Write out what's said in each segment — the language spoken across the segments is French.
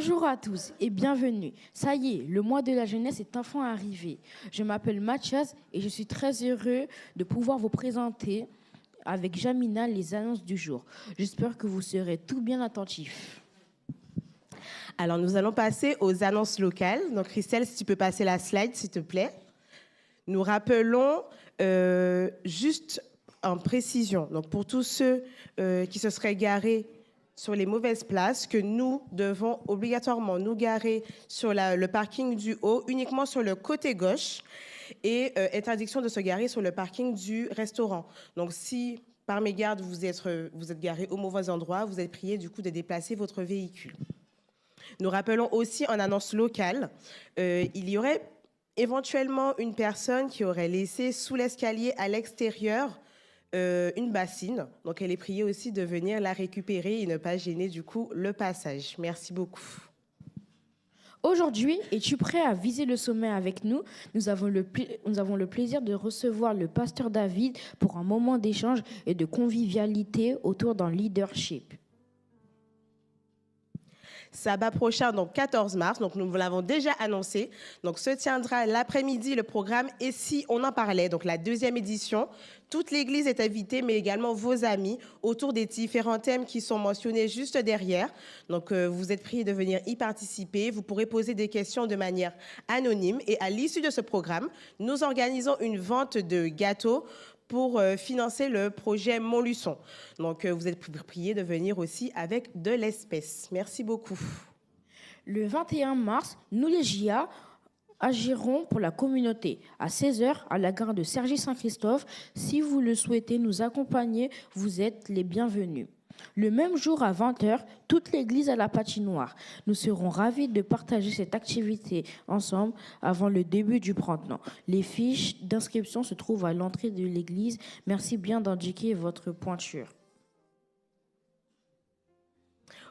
Bonjour à tous et bienvenue. Ça y est, le mois de la jeunesse est enfin arrivé. Je m'appelle Mathias et je suis très heureux de pouvoir vous présenter avec Jamina les annonces du jour. J'espère que vous serez tout bien attentifs. Alors, nous allons passer aux annonces locales. Donc, Christelle, si tu peux passer la slide, s'il te plaît. Nous rappelons juste en précision, donc pour tous ceux qui se seraient garés sur les mauvaises places, que nous devons obligatoirement nous garer sur le parking du haut, uniquement sur le côté gauche, et interdiction de se garer sur le parking du restaurant. Donc, si par mégarde vous êtes garé au mauvais endroit, vous êtes prié du coup de déplacer votre véhicule. Nous rappelons aussi en annonce locale, il y aurait éventuellement une personne qui aurait laissé sous l'escalier à l'extérieur une bassine. Donc elle est priée aussi de venir la récupérer et ne pas gêner du coup le passage. Merci beaucoup. Aujourd'hui, es-tu prêt à viser le sommet avec nous? Nous avons le plaisir de recevoir le pasteur David pour un moment d'échange et de convivialité autour d'un leadership. Sabbat prochain, donc 14 mars, donc nous vous l'avons déjà annoncé. Donc se tiendra l'après-midi le programme Et si on en parlait, donc la deuxième édition. Toute l'église est invitée, mais également vos amis, autour des différents thèmes qui sont mentionnés juste derrière. Donc vous êtes priés de venir y participer. Vous pourrez poser des questions de manière anonyme. Et à l'issue de ce programme, nous organisons une vente de gâteaux pour financer le projet Montluçon. Donc, vous êtes priés de venir aussi avec de l'espèce. Merci beaucoup. Le 21 mars, nous les JA agirons pour la communauté à 16h à la gare de Cergy-Saint-Christophe. Si vous le souhaitez nous accompagner, vous êtes les bienvenus. Le même jour à 20h, toute l'église à la patinoire. Nous serons ravis de partager cette activité ensemble avant le début du printemps. Les fiches d'inscription se trouvent à l'entrée de l'église. Merci bien d'indiquer votre pointure.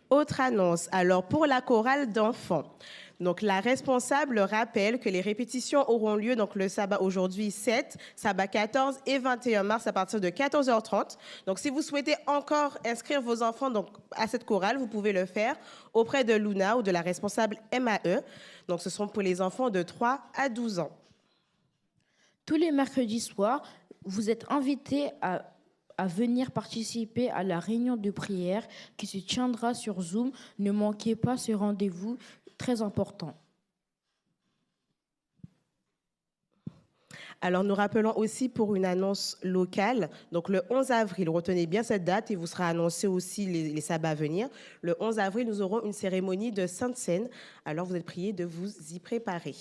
Autre annonce, alors pour la chorale d'enfants. Donc la responsable rappelle que les répétitions auront lieu donc le sabbat aujourd'hui 7, sabbat 14 et 21 mars à partir de 14h30. Donc si vous souhaitez encore inscrire vos enfants donc, à cette chorale, vous pouvez le faire auprès de Luna ou de la responsable MAE. Donc ce sont pour les enfants de 3 à 12 ans. Tous les mercredis soirs, vous êtes invités à venir participer à la réunion de prière qui se tiendra sur Zoom. Ne manquez pas ce rendez-vous très important. Alors, nous rappelons aussi pour une annonce locale, donc le 11 avril, retenez bien cette date et vous sera annoncé aussi les sabbats à venir. Le 11 avril, nous aurons une cérémonie de Sainte Seine. Alors, vous êtes priés de vous y préparer.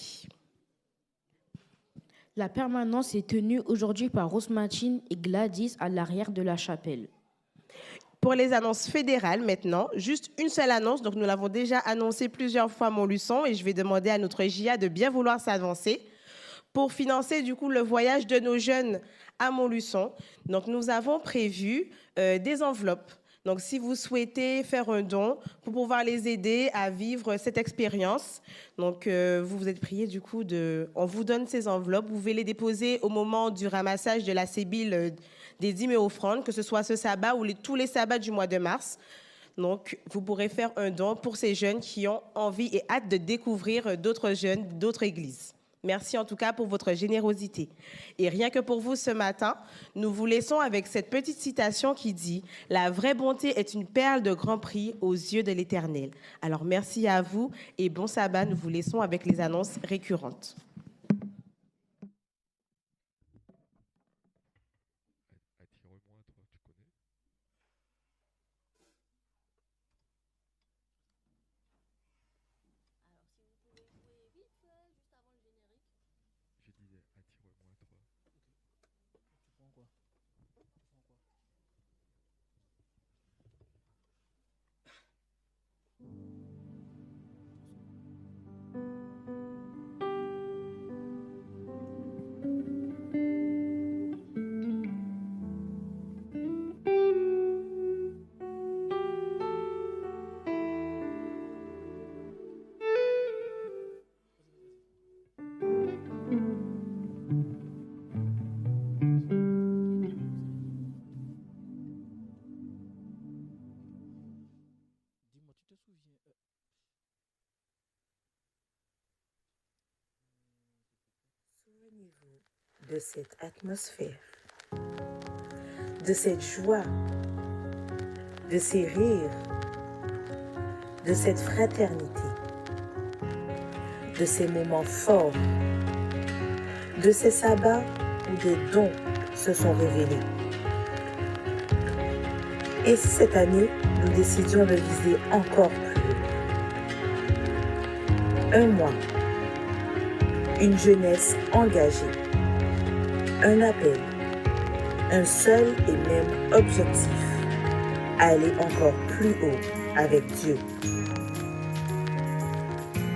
La permanence est tenue aujourd'hui par Rose Matine et Gladys à l'arrière de la chapelle. Pour les annonces fédérales maintenant, juste une seule annonce. Donc, nous l'avons déjà annoncé plusieurs fois à Montluçon et je vais demander à notre JA de bien vouloir s'avancer pour financer du coup le voyage de nos jeunes à Montluçon. Donc, nous avons prévu des enveloppes. Donc, si vous souhaitez faire un don pour pouvoir les aider à vivre cette expérience, donc vous vous êtes priés du coup on vous donne ces enveloppes. Vous pouvez les déposer au moment du ramassage de la sébile des dîmes et offrandes, que ce soit ce sabbat ou tous les sabbats du mois de mars. Donc, vous pourrez faire un don pour ces jeunes qui ont envie et hâte de découvrir d'autres jeunes, d'autres églises. Merci en tout cas pour votre générosité. Et rien que pour vous ce matin, nous vous laissons avec cette petite citation qui dit « La vraie bonté est une perle de grand prix aux yeux de l'Éternel ». Alors merci à vous et bon sabbat, nous vous laissons avec les annonces récurrentes. qu'attendez-vous de cette atmosphère, de cette joie, de ces rires, de cette fraternité, de ces moments forts, de ces sabbats où des dons se sont révélés? Et si cette année, nous décidions de viser encore plus haut? Un mois, une jeunesse engagée, un appel, un seul et même objectif, aller encore plus haut avec Dieu.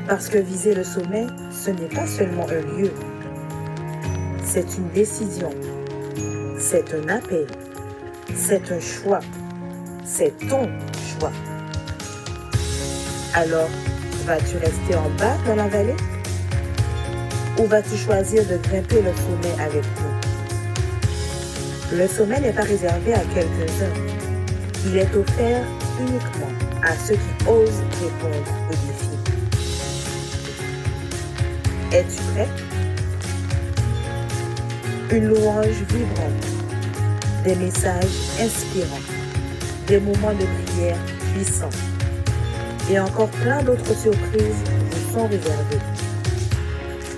Parce que viser le sommet, ce n'est pas seulement un lieu, c'est une décision, c'est un appel, c'est un choix, c'est ton choix. Alors, vas-tu rester en bas dans la vallée? Ou vas-tu choisir de grimper le sommet avec nous? Le sommet n'est pas réservé à quelques-uns. Il est offert uniquement à ceux qui osent répondre au défi. Es-tu prêt? Une louange vibrante, des messages inspirants, des moments de prière puissants et encore plein d'autres surprises vous sont réservées.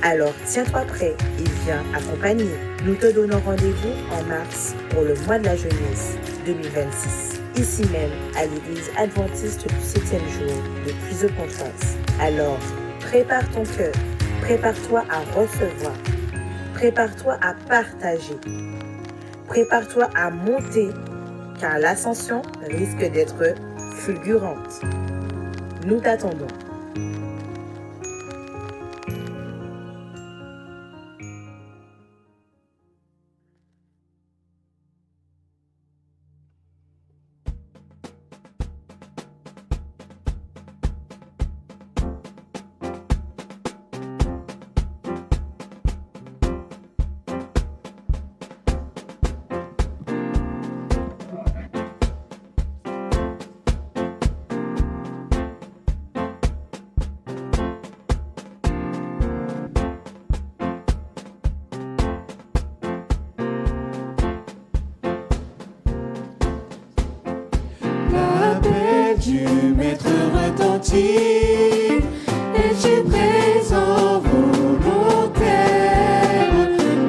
Alors tiens-toi prêt et viens accompagner. Nous te donnons rendez-vous en mars pour le mois de la jeunesse 2026, ici même à l'église adventiste du 7e jour de Puiseux-Pontoise. Alors prépare ton cœur, prépare-toi à recevoir, prépare-toi à partager, prépare-toi à monter car l'ascension risque d'être fulgurante. Nous t'attendons. Du maître retentit, es-tu présent volontaire?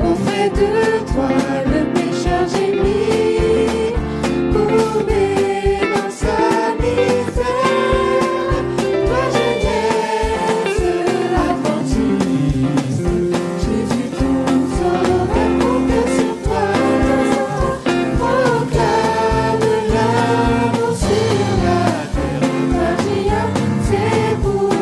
Auprès de toi le pécheur gémit, courbé dans sa misère. Toi jeunesse adventiste, Jésus tout saurait compter sur toi. Proclame l'amour sur la terre, magia, c'est pour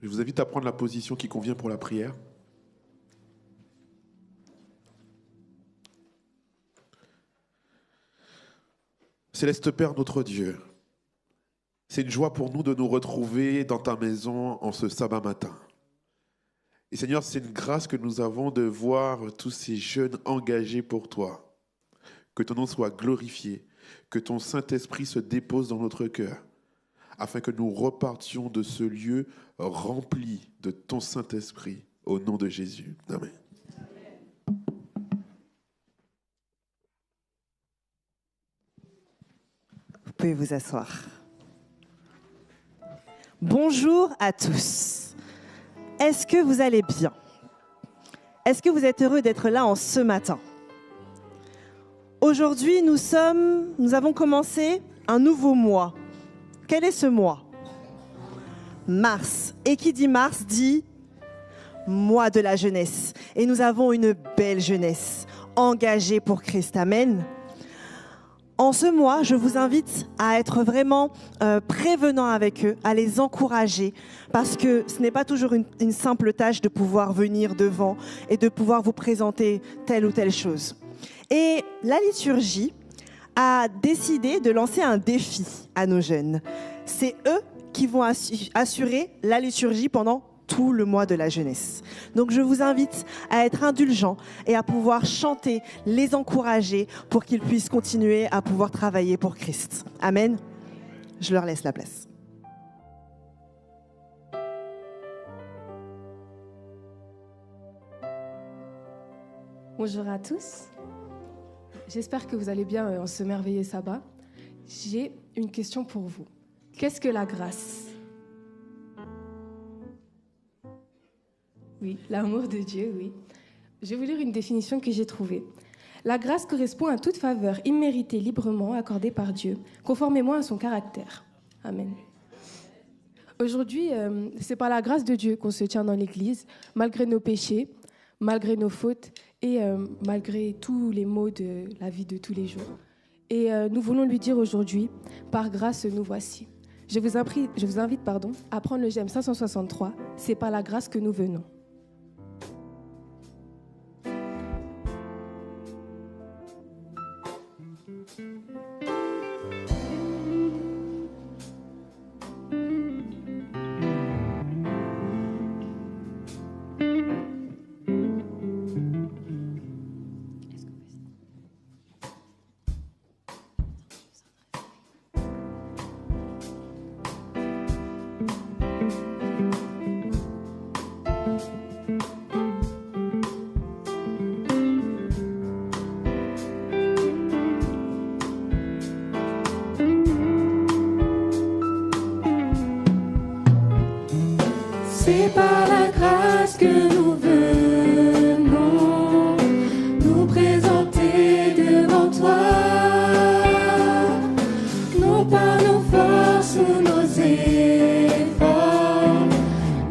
Je vous invite à prendre la position qui convient pour la prière. Céleste Père, notre Dieu, c'est une joie pour nous de nous retrouver dans ta maison en ce sabbat matin. Et Seigneur, c'est une grâce que nous avons de voir tous ces jeunes engagés pour toi. Que ton nom soit glorifié, que ton Saint-Esprit se dépose dans notre cœur, afin que nous repartions de ce lieu rempli de ton Saint-Esprit, au nom de Jésus. Amen. Vous pouvez vous asseoir. Bonjour à tous. Est-ce que vous allez bien? Est-ce que vous êtes heureux d'être là en ce matin? Aujourd'hui, nous avons commencé un nouveau mois. Quel est ce mois? Mars. Et qui dit mars dit mois de la jeunesse. Et nous avons une belle jeunesse engagée pour Christ. Amen. En ce mois, je vous invite à être vraiment prévenant avec eux, à les encourager, parce que ce n'est pas toujours une simple tâche de pouvoir venir devant et de pouvoir vous présenter telle ou telle chose. Et la liturgie a décidé de lancer un défi à nos jeunes. C'est eux qui vont assurer la liturgie pendant tout le mois de la jeunesse. Donc je vous invite à être indulgents et à pouvoir chanter, les encourager pour qu'ils puissent continuer à pouvoir travailler pour Christ. Amen. Je leur laisse la place. Bonjour à tous. J'espère que vous allez bien en ce merveilleux sabbat. J'ai une question pour vous. Qu'est-ce que la grâce? Oui, l'amour de Dieu, oui. Je vais vous lire une définition que j'ai trouvée. La grâce correspond à toute faveur imméritée librement accordée par Dieu, conformément à son caractère. Amen. Aujourd'hui, c'est par la grâce de Dieu qu'on se tient dans l'Église, malgré nos péchés, malgré nos fautes et malgré tous les maux de la vie de tous les jours. Et nous voulons lui dire aujourd'hui, par grâce nous voici. Je vous invite à prendre le GEM 563, c'est par la grâce que nous venons. C'est par la grâce que nous venons nous présenter devant toi, non par nos forces ou nos efforts,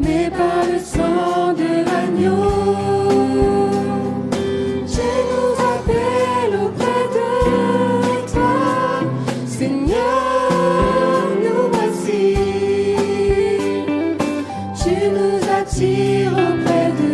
mais par le sang de l'agneau. Dieu nous appelle auprès de toi, Seigneur, nous voici. Tu nous attires auprès de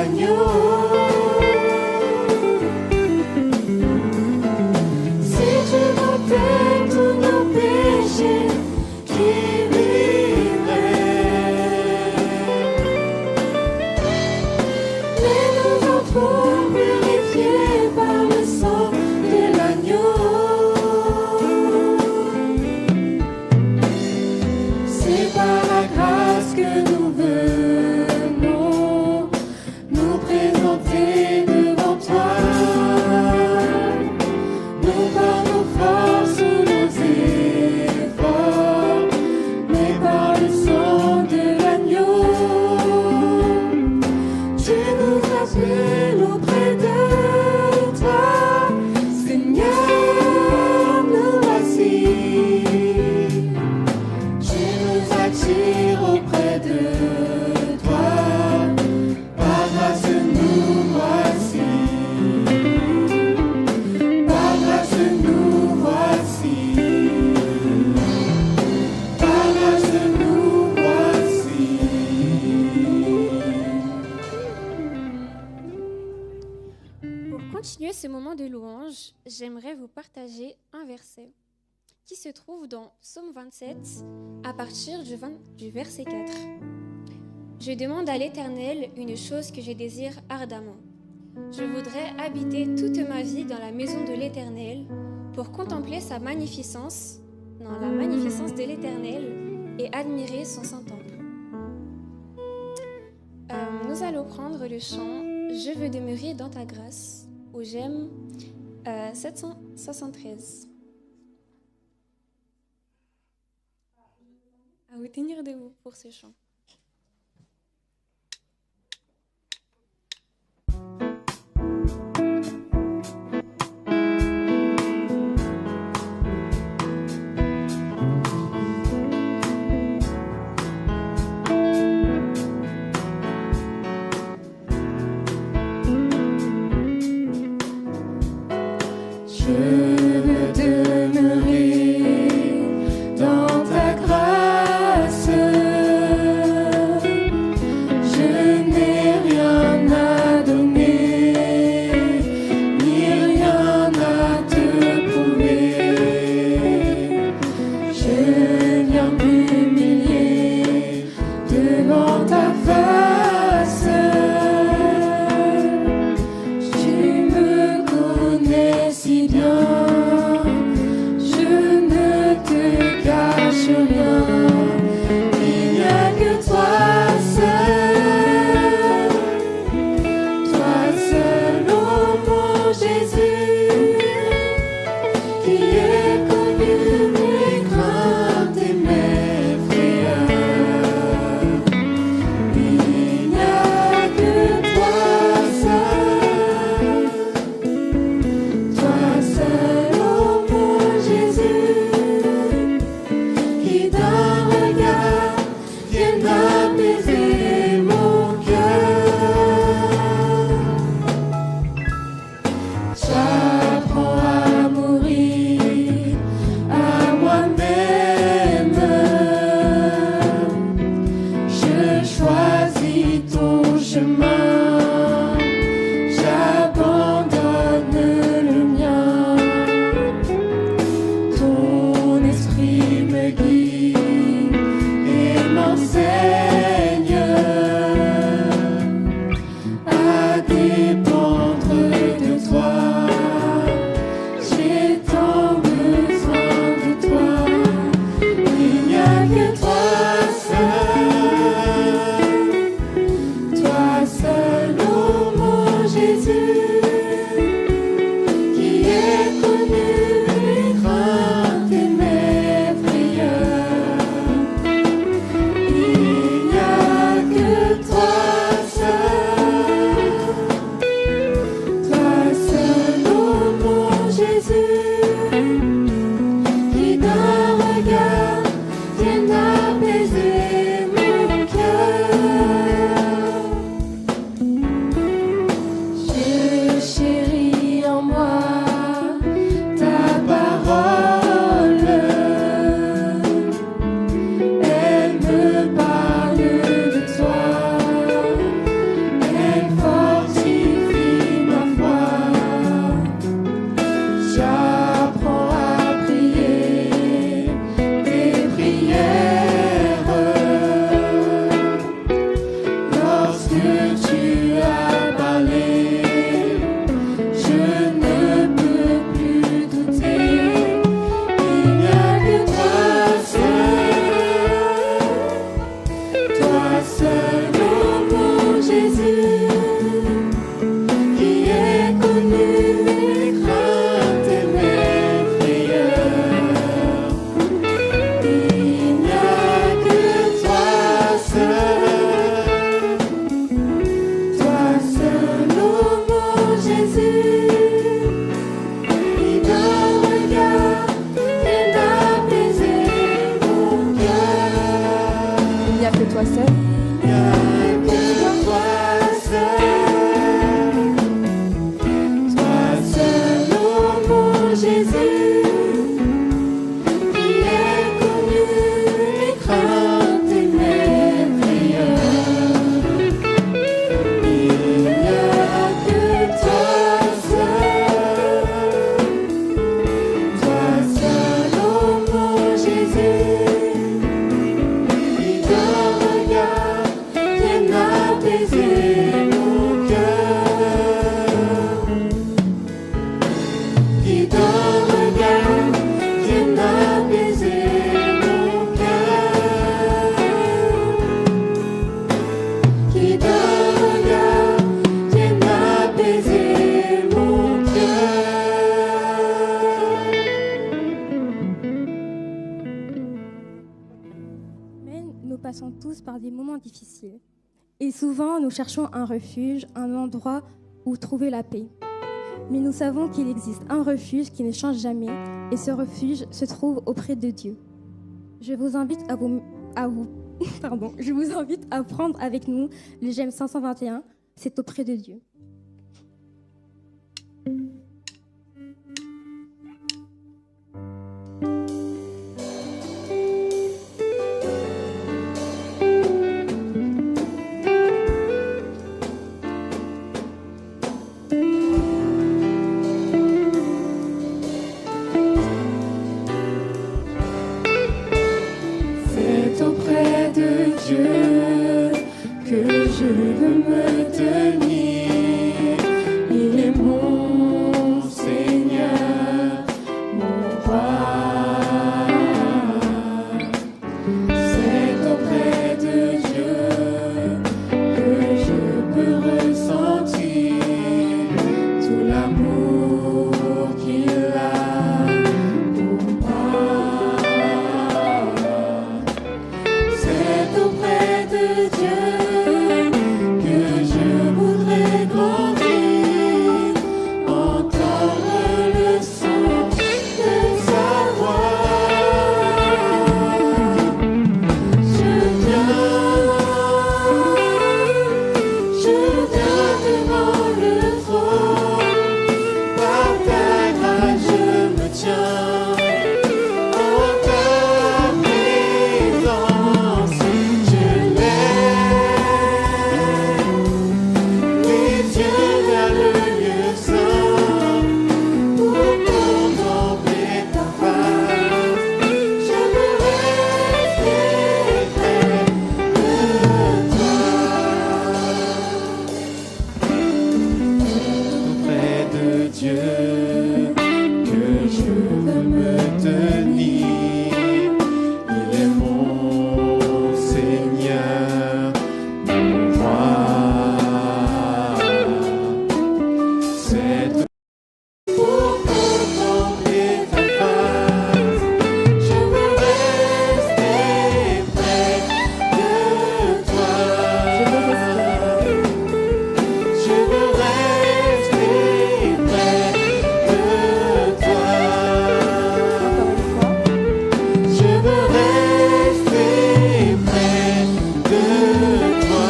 l'agneau. Si tu m'ôtais tous nos péchés, qui vivrait? Mais nous entrons purifiés par le sang de l'agneau. C'est par la grâce que nous venons nous présenter devant toi. Non par nos forces ou nos efforts, mais par le sang de l'agneau. Tu nous appelles auprès de toi, Seigneur, nous voici. Tu nous attires auprès de toi, par grâce nous voici. Par grâce nous voici. Par grâce nous voici. Pour continuer ce moment de louange, j'aimerais vous partager un verset qui se trouve dans Psaume 27 à partir du verset 4. Je demande à l'Éternel une chose que je désire ardemment. Je voudrais habiter toute ma vie dans la maison de l'Éternel pour contempler sa magnificence, la magnificence de l'Éternel et admirer son saint temple. Nous allons prendre le chant Je veux demeurer dans ta grâce au GEM 773. À vous tenir debout pour ce chant. Je veux demeurer dans ta grâce. tous par des moments difficiles. Et souvent, nous cherchons un refuge, un endroit où trouver la paix. Mais nous savons qu'il existe un refuge qui ne change jamais, et ce refuge se trouve auprès de Dieu. Je vous invite je vous invite à prendre avec nous le GEM 521, c'est auprès de Dieu. C'est auprès de Dieu que je veux me tenir. Il est mon Seigneur, mon roi. C'est auprès de Dieu que je peux ressentir tout l'amour qu'il a pour moi. C'est auprès de Dieu que je voudrais grandir, entendre le son de sa voix. Je viens devant le trône, par ta grâce je me tiens. En ta présence, je lève les yeux vers le lieu saint pour contempler ta face. Je veux rester près de toi. Auprès de Dieu que je veux me tenir. Il est mon Seigneur, mon roi. C'est pour contempler ta face. Je veux rester près de toi. Je veux rester près de toi. Je veux rester près de toi.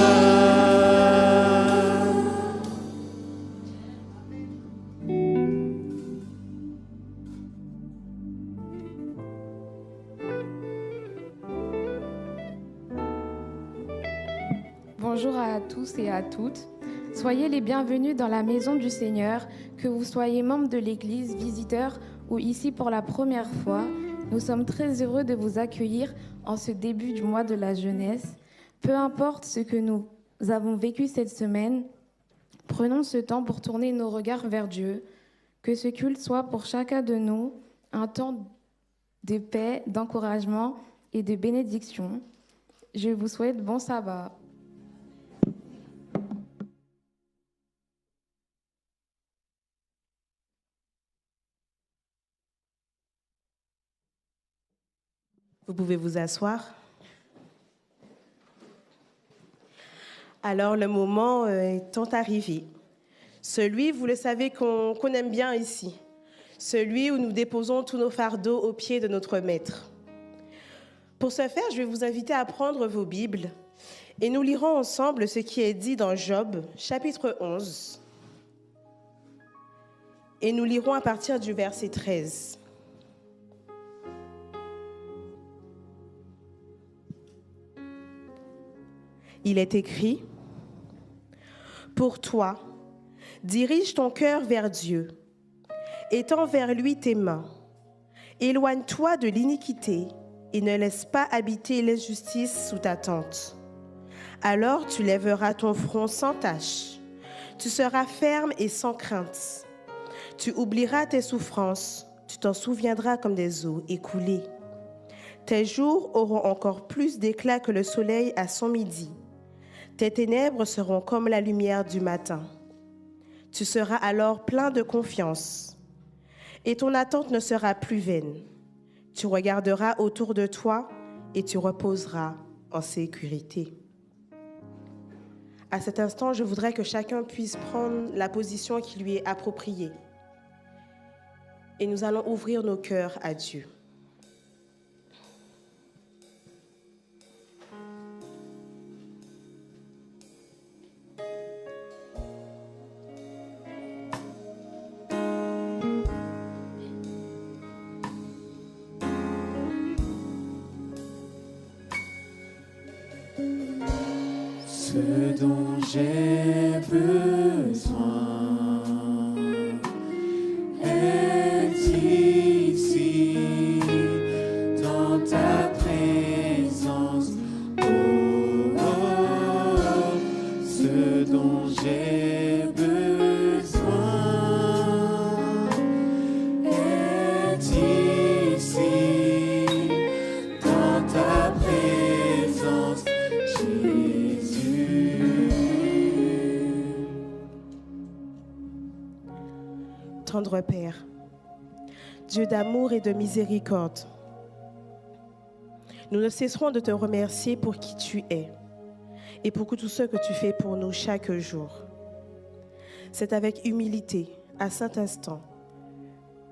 Bonjour à tous et à toutes. Soyez les bienvenus dans la maison du Seigneur, que vous soyez membre de l'Église, visiteur ou ici pour la première fois. Nous sommes très heureux de vous accueillir en ce début du mois de la jeunesse. Peu importe ce que nous avons vécu cette semaine, prenons ce temps pour tourner nos regards vers Dieu. Que ce culte soit pour chacun de nous un temps de paix, d'encouragement et de bénédiction. Je vous souhaite bon sabbat. Vous pouvez vous asseoir. Alors, le moment étant arrivé, celui, vous le savez, qu'on aime bien ici, celui où nous déposons tous nos fardeaux aux pieds de notre Maître. Pour ce faire, je vais vous inviter à prendre vos Bibles et nous lirons ensemble ce qui est dit dans Job, chapitre 11. Et nous lirons à partir du verset 13. Il est écrit: Pour toi, dirige ton cœur vers Dieu, étends vers lui tes mains. Éloigne-toi de l'iniquité et ne laisse pas habiter l'injustice sous ta tente. Alors tu lèveras ton front sans tache, tu seras ferme et sans crainte. Tu oublieras tes souffrances, tu t'en souviendras comme des eaux écoulées. Tes jours auront encore plus d'éclat que le soleil à son midi. Tes ténèbres seront comme la lumière du matin. Tu seras alors plein de confiance et ton attente ne sera plus vaine. Tu regarderas autour de toi et tu reposeras en sécurité. À cet instant, je voudrais que chacun puisse prendre la position qui lui est appropriée. Et nous allons ouvrir nos cœurs à Dieu. Ce dont j'ai besoin est ici, dans ta présence. Oh, oh, ce dont j'ai besoin est ici, dans ta présence, Jésus. Tendre Père, Dieu d'amour et de miséricorde, nous ne cesserons de te remercier pour qui tu es et pour tout ce que tu fais pour nous chaque jour. C'est avec humilité, à cet instant,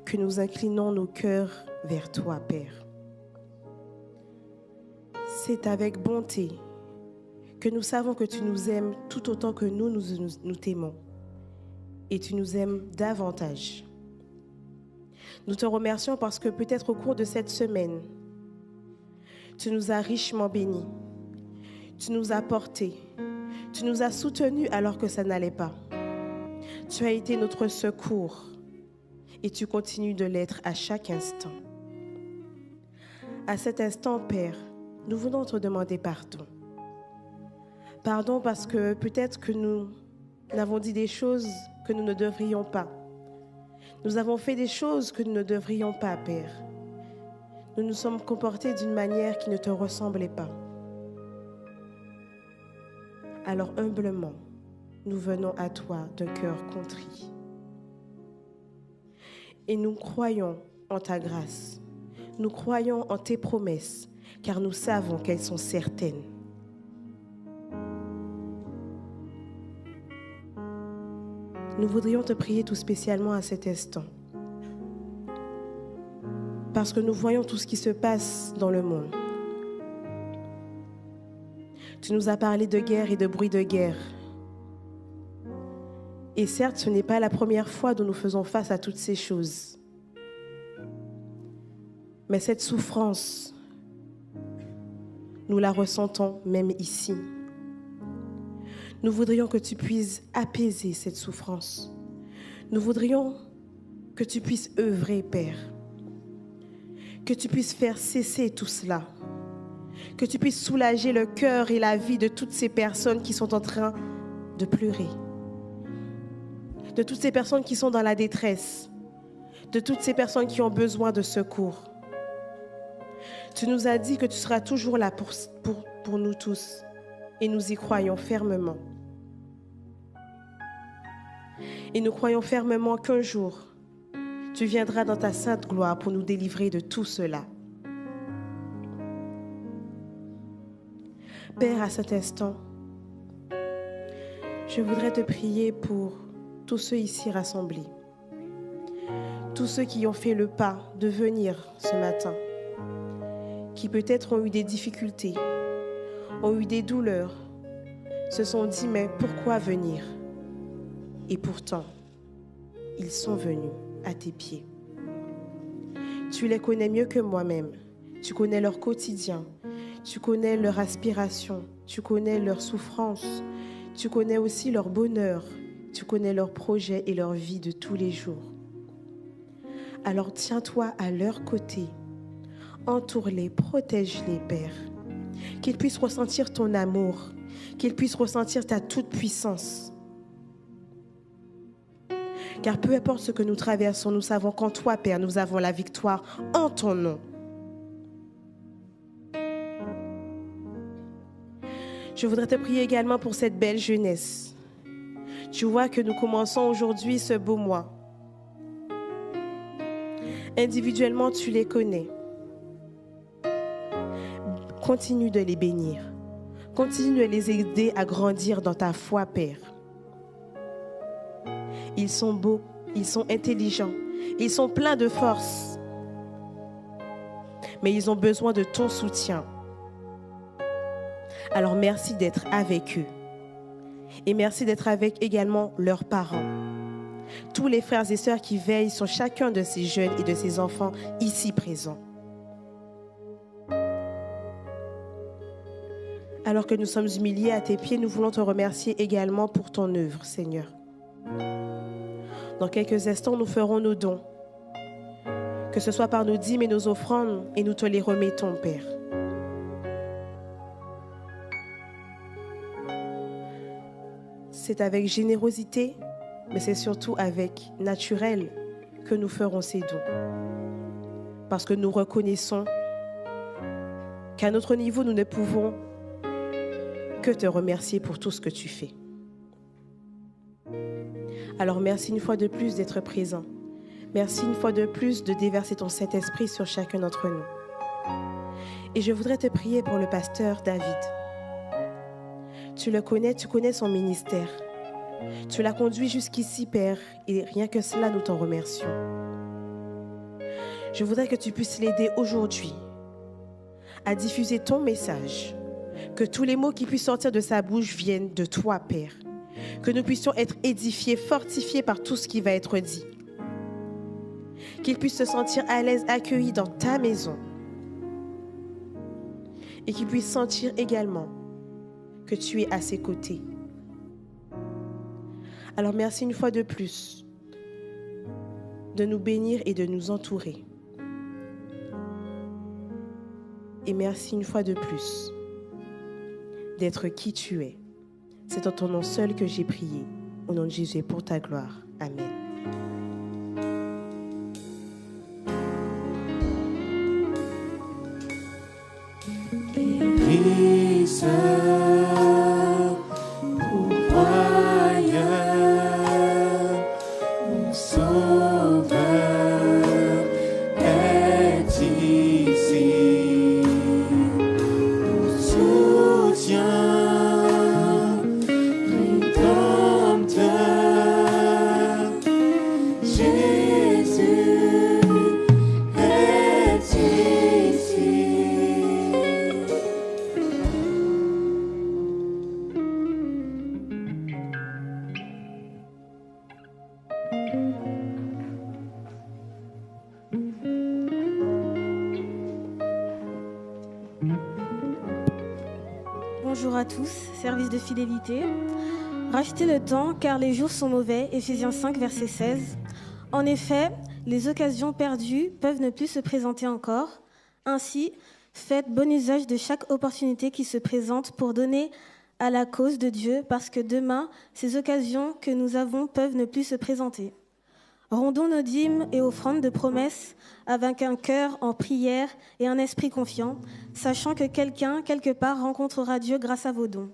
que nous inclinons nos cœurs vers toi, Père. C'est avec bonté que nous savons que tu nous aimes tout autant que nous t'aimons. Et tu nous aimes davantage. Nous te remercions parce que peut-être au cours de cette semaine, tu nous as richement bénis, tu nous as portés, tu nous as soutenus alors que ça n'allait pas. Tu as été notre secours et tu continues de l'être à chaque instant. À cet instant, Père, nous voulons te demander pardon. Pardon parce que peut-être que nous avons dit des choses que nous ne devrions pas. Nous avons fait des choses que nous ne devrions pas, Père. Nous nous sommes comportés d'une manière qui ne te ressemblait pas. Alors humblement, nous venons à toi d'un cœur contrit. Et nous croyons en ta grâce. Nous croyons en tes promesses, car nous savons qu'elles sont certaines. Nous voudrions te prier tout spécialement à cet instant. Parce que nous voyons tout ce qui se passe dans le monde. Tu nous as parlé de guerre et de bruit de guerre. Et certes, ce n'est pas la première fois dont nous faisons face à toutes ces choses. Mais cette souffrance, nous la ressentons même ici. Nous voudrions que tu puisses apaiser cette souffrance. Nous voudrions que tu puisses œuvrer, Père. Que tu puisses faire cesser tout cela. Que tu puisses soulager le cœur et la vie de toutes ces personnes qui sont en train de pleurer. De toutes ces personnes qui sont dans la détresse. De toutes ces personnes qui ont besoin de secours. Tu nous as dit que tu seras toujours là pour nous tous. Et nous y croyons fermement. Et nous croyons fermement qu'un jour, tu viendras dans ta sainte gloire pour nous délivrer de tout cela. Père, à cet instant, je voudrais te prier pour tous ceux ici rassemblés. Tous ceux qui ont fait le pas de venir ce matin, qui peut-être ont eu des difficultés, ont eu des douleurs, se sont dit, mais pourquoi venir? Et pourtant, ils sont venus à tes pieds. Tu les connais mieux que moi-même. Tu connais leur quotidien. Tu connais leur aspiration. Tu connais leur souffrance. Tu connais aussi leur bonheur. Tu connais leurs projets et leur vie de tous les jours. Alors tiens-toi à leur côté. Entoure-les, protège-les, Père. Qu'ils puissent ressentir ton amour. Qu'ils puissent ressentir ta toute-puissance. Car peu importe ce que nous traversons, nous savons qu'en toi, Père, nous avons la victoire en ton nom. Je voudrais te prier également pour cette belle jeunesse. Tu vois que nous commençons aujourd'hui ce beau mois. Individuellement, tu les connais. Continue de les bénir. Continue de les aider à grandir dans ta foi, Père. Ils sont beaux, ils sont intelligents, ils sont pleins de force. Mais ils ont besoin de ton soutien. Alors merci d'être avec eux. Et merci d'être avec également leurs parents. Tous les frères et sœurs qui veillent sur chacun de ces jeunes et de ces enfants ici présents. Alors que nous sommes humiliés à tes pieds, nous voulons te remercier également pour ton œuvre, Seigneur. Dans quelques instants, nous ferons nos dons, que ce soit par nos dîmes et nos offrandes, et nous te les remettons, Père. C'est avec générosité, mais c'est surtout avec naturel que nous ferons ces dons. Parce que nous reconnaissons qu'à notre niveau, nous ne pouvons que te remercier pour tout ce que tu fais. Alors merci une fois de plus d'être présent. Merci une fois de plus de déverser ton Saint-Esprit sur chacun d'entre nous. Et je voudrais te prier pour le pasteur David. Tu le connais, tu connais son ministère. Tu l'as conduit jusqu'ici, Père, et rien que cela, nous t'en remercions. Je voudrais que tu puisses l'aider aujourd'hui à diffuser ton message, que tous les mots qui puissent sortir de sa bouche viennent de toi, Père, que nous puissions être édifiés, fortifiés par tout ce qui va être dit, qu'il puisse se sentir à l'aise, accueilli dans ta maison, et qu'il puisse sentir également que tu es à ses côtés. Alors merci une fois de plus de nous bénir et de nous entourer. Et merci une fois de plus d'être qui tu es. C'est en ton nom seul que j'ai prié. Au nom de Jésus et pour ta gloire. Amen. Bonjour à tous, service de fidélité. Rachetez le temps car les jours sont mauvais, Éphésiens 5, verset 16. En effet, les occasions perdues peuvent ne plus se présenter encore. Ainsi, faites bon usage de chaque opportunité qui se présente pour donner à la cause de Dieu, parce que demain, ces occasions que nous avons peuvent ne plus se présenter. Rendons nos dîmes et offrandes de promesses avec un cœur en prière et un esprit confiant, sachant que quelqu'un, quelque part, rencontrera Dieu grâce à vos dons.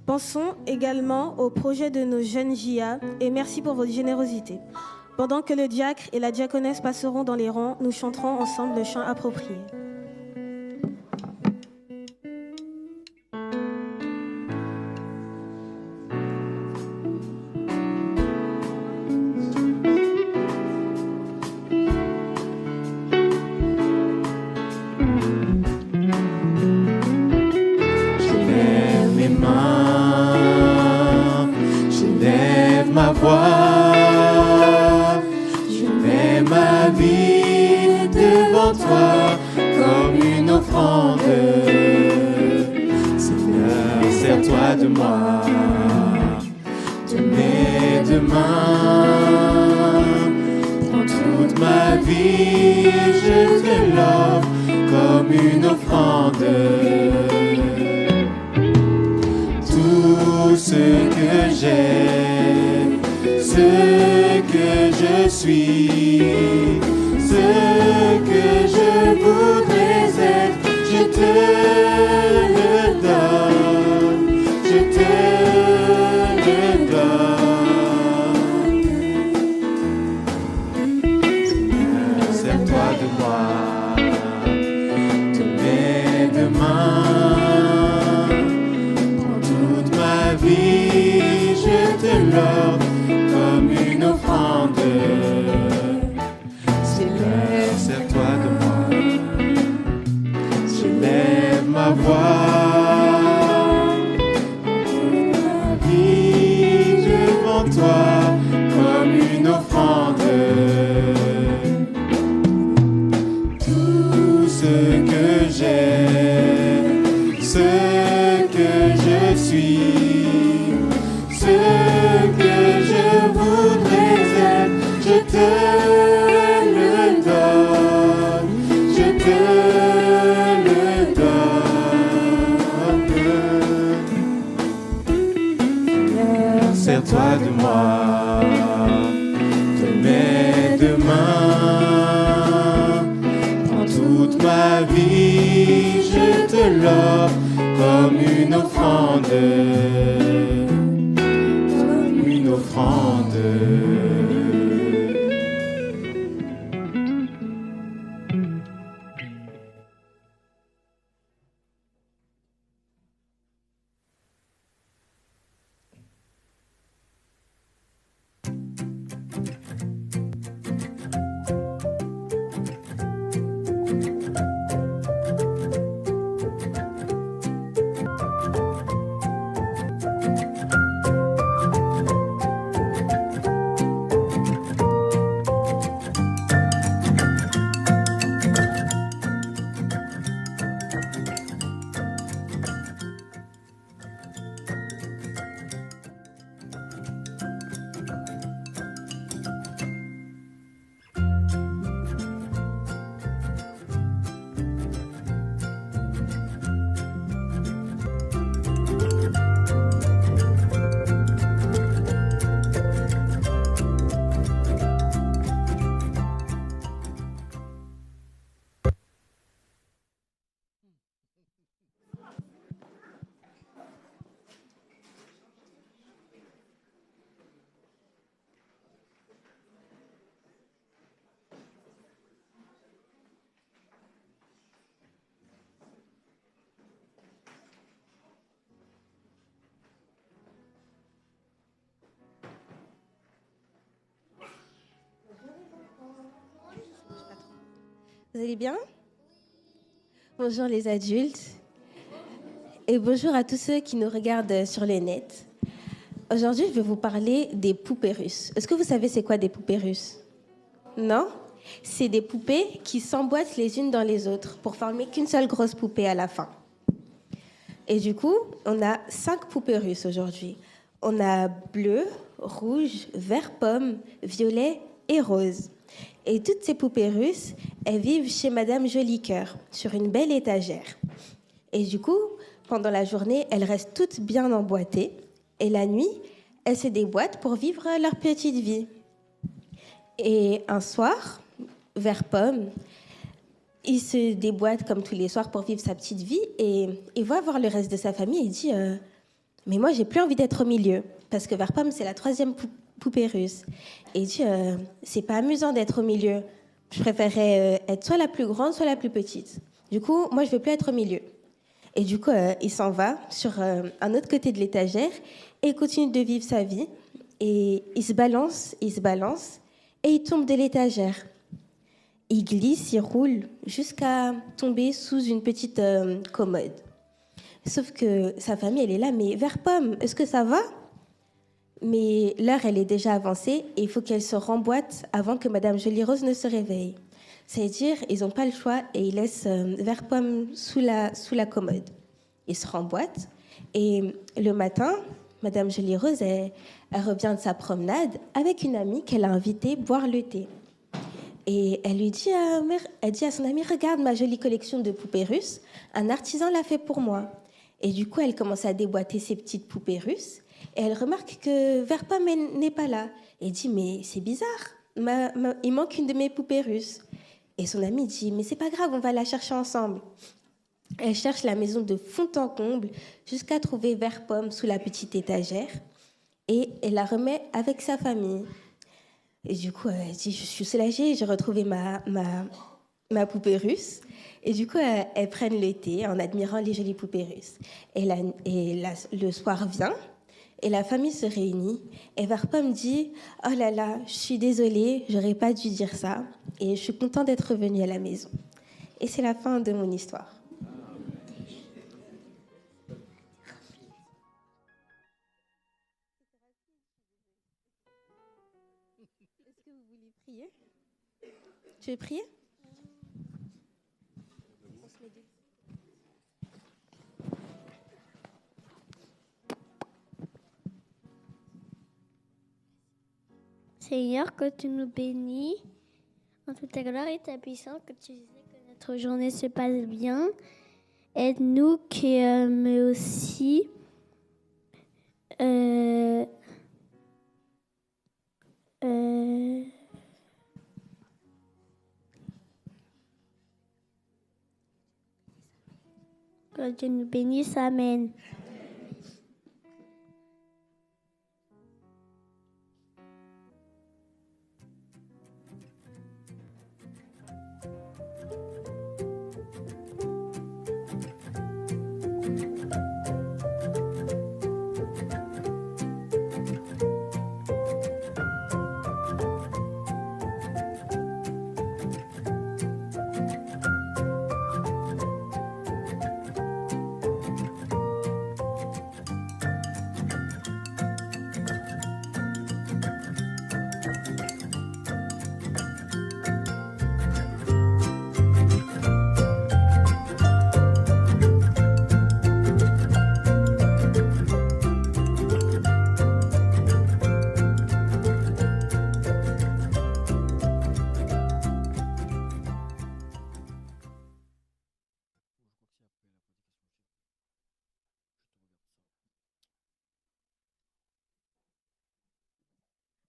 Pensons également au projet de nos jeunes JA et merci pour votre générosité. Pendant que le diacre et la diaconesse passeront dans les rangs, nous chanterons ensemble le chant approprié. Je mets ma vie devant toi comme une offrande. Seigneur, sers-toi de moi, de mes deux mains. Prends toute ma vie, je te l'offre comme une offrande. Tout ce que j'ai, ce que je suis, ce que je voudrais être, je te le donne, je te le donne. Seigneur, sers-toi de moi, de mes deux mains. offrande. Tout ce que j'ai, ce que je suis, ce que je voudrais être, je te le donne, je te le donne. Sers-toi de moi, de mes deux mains, prends toute ma vie, je te l'offre comme une offrande, comme une offrande. Vous allez bien? Bonjour les adultes et bonjour à tous ceux qui nous regardent sur le net. Aujourd'hui, je vais vous parler des poupées russes. Est-ce que vous savez c'est quoi des poupées russes? Non? C'est des poupées qui s'emboîtent les unes dans les autres pour former qu'une seule grosse poupée à la fin. Et du coup, on a 5 poupées russes aujourd'hui. On a bleu, rouge, vert pomme, violet et rose. Et toutes ces poupées russes, elles vivent chez Madame Jolicoeur, sur une belle étagère. Et du coup, pendant la journée, elles restent toutes bien emboîtées. Et la nuit, elles se déboîtent pour vivre leur petite vie. Et un soir, Vert Pomme, il se déboîte comme tous les soirs pour vivre sa petite vie. Et il va voir le reste de sa famille et il dit mais moi, j'ai plus envie d'être au milieu. Parce que Vert Pomme, c'est la 3e poupée russe. Et il dit c'est pas amusant d'être au milieu. Je préférerais être soit la plus grande, soit la plus petite. Du coup, moi, je veux plus être au milieu. Et du coup, il s'en va sur un autre côté de l'étagère et il continue de vivre sa vie. Et il se balance, et il tombe de l'étagère. Il glisse, il roule jusqu'à tomber sous une petite commode. Sauf que sa famille, elle est là, mais Vert Pomme, est-ce que ça va? Mais l'heure, elle est déjà avancée et il faut qu'elle se remboîte avant que Madame Jolie Rose ne se réveille. C'est-à-dire, ils n'ont pas le choix et ils laissent Vert Pomme sous la commode. Ils se remboîtent et le matin, Madame Jolie Rose, elle revient de sa promenade avec une amie qu'elle a invitée boire le thé. Et elle lui dit à son amie, regarde ma jolie collection de poupées russes, un artisan l'a fait pour moi. Et du coup, elle commence à déboîter ses petites poupées russes. Et elle remarque que Vert Pomme n'est pas là. Et dit, mais c'est bizarre, il manque une de mes poupées russes. Et son amie dit, mais c'est pas grave, on va la chercher ensemble. Elle cherche la maison de fond en comble jusqu'à trouver Vert Pomme sous la petite étagère. Et elle la remet avec sa famille. Et du coup, elle dit, je suis soulagée, j'ai retrouvé ma poupée russe. Et du coup, elles prennent le thé en admirant les jolies poupées russes. Et le soir vient, et la famille se réunit. Et Vert Pomme dit, oh là là, je suis désolée, j'aurais pas dû dire ça. Et je suis contente d'être revenue à la maison. Et c'est la fin de mon histoire. Est-ce que vous voulez prier? Tu veux prier? Seigneur, que tu nous bénis en toute ta gloire et ta puissance, que tu sais que notre journée se passe bien. Aide-nous, mais aussi que Dieu nous bénisse. Amen.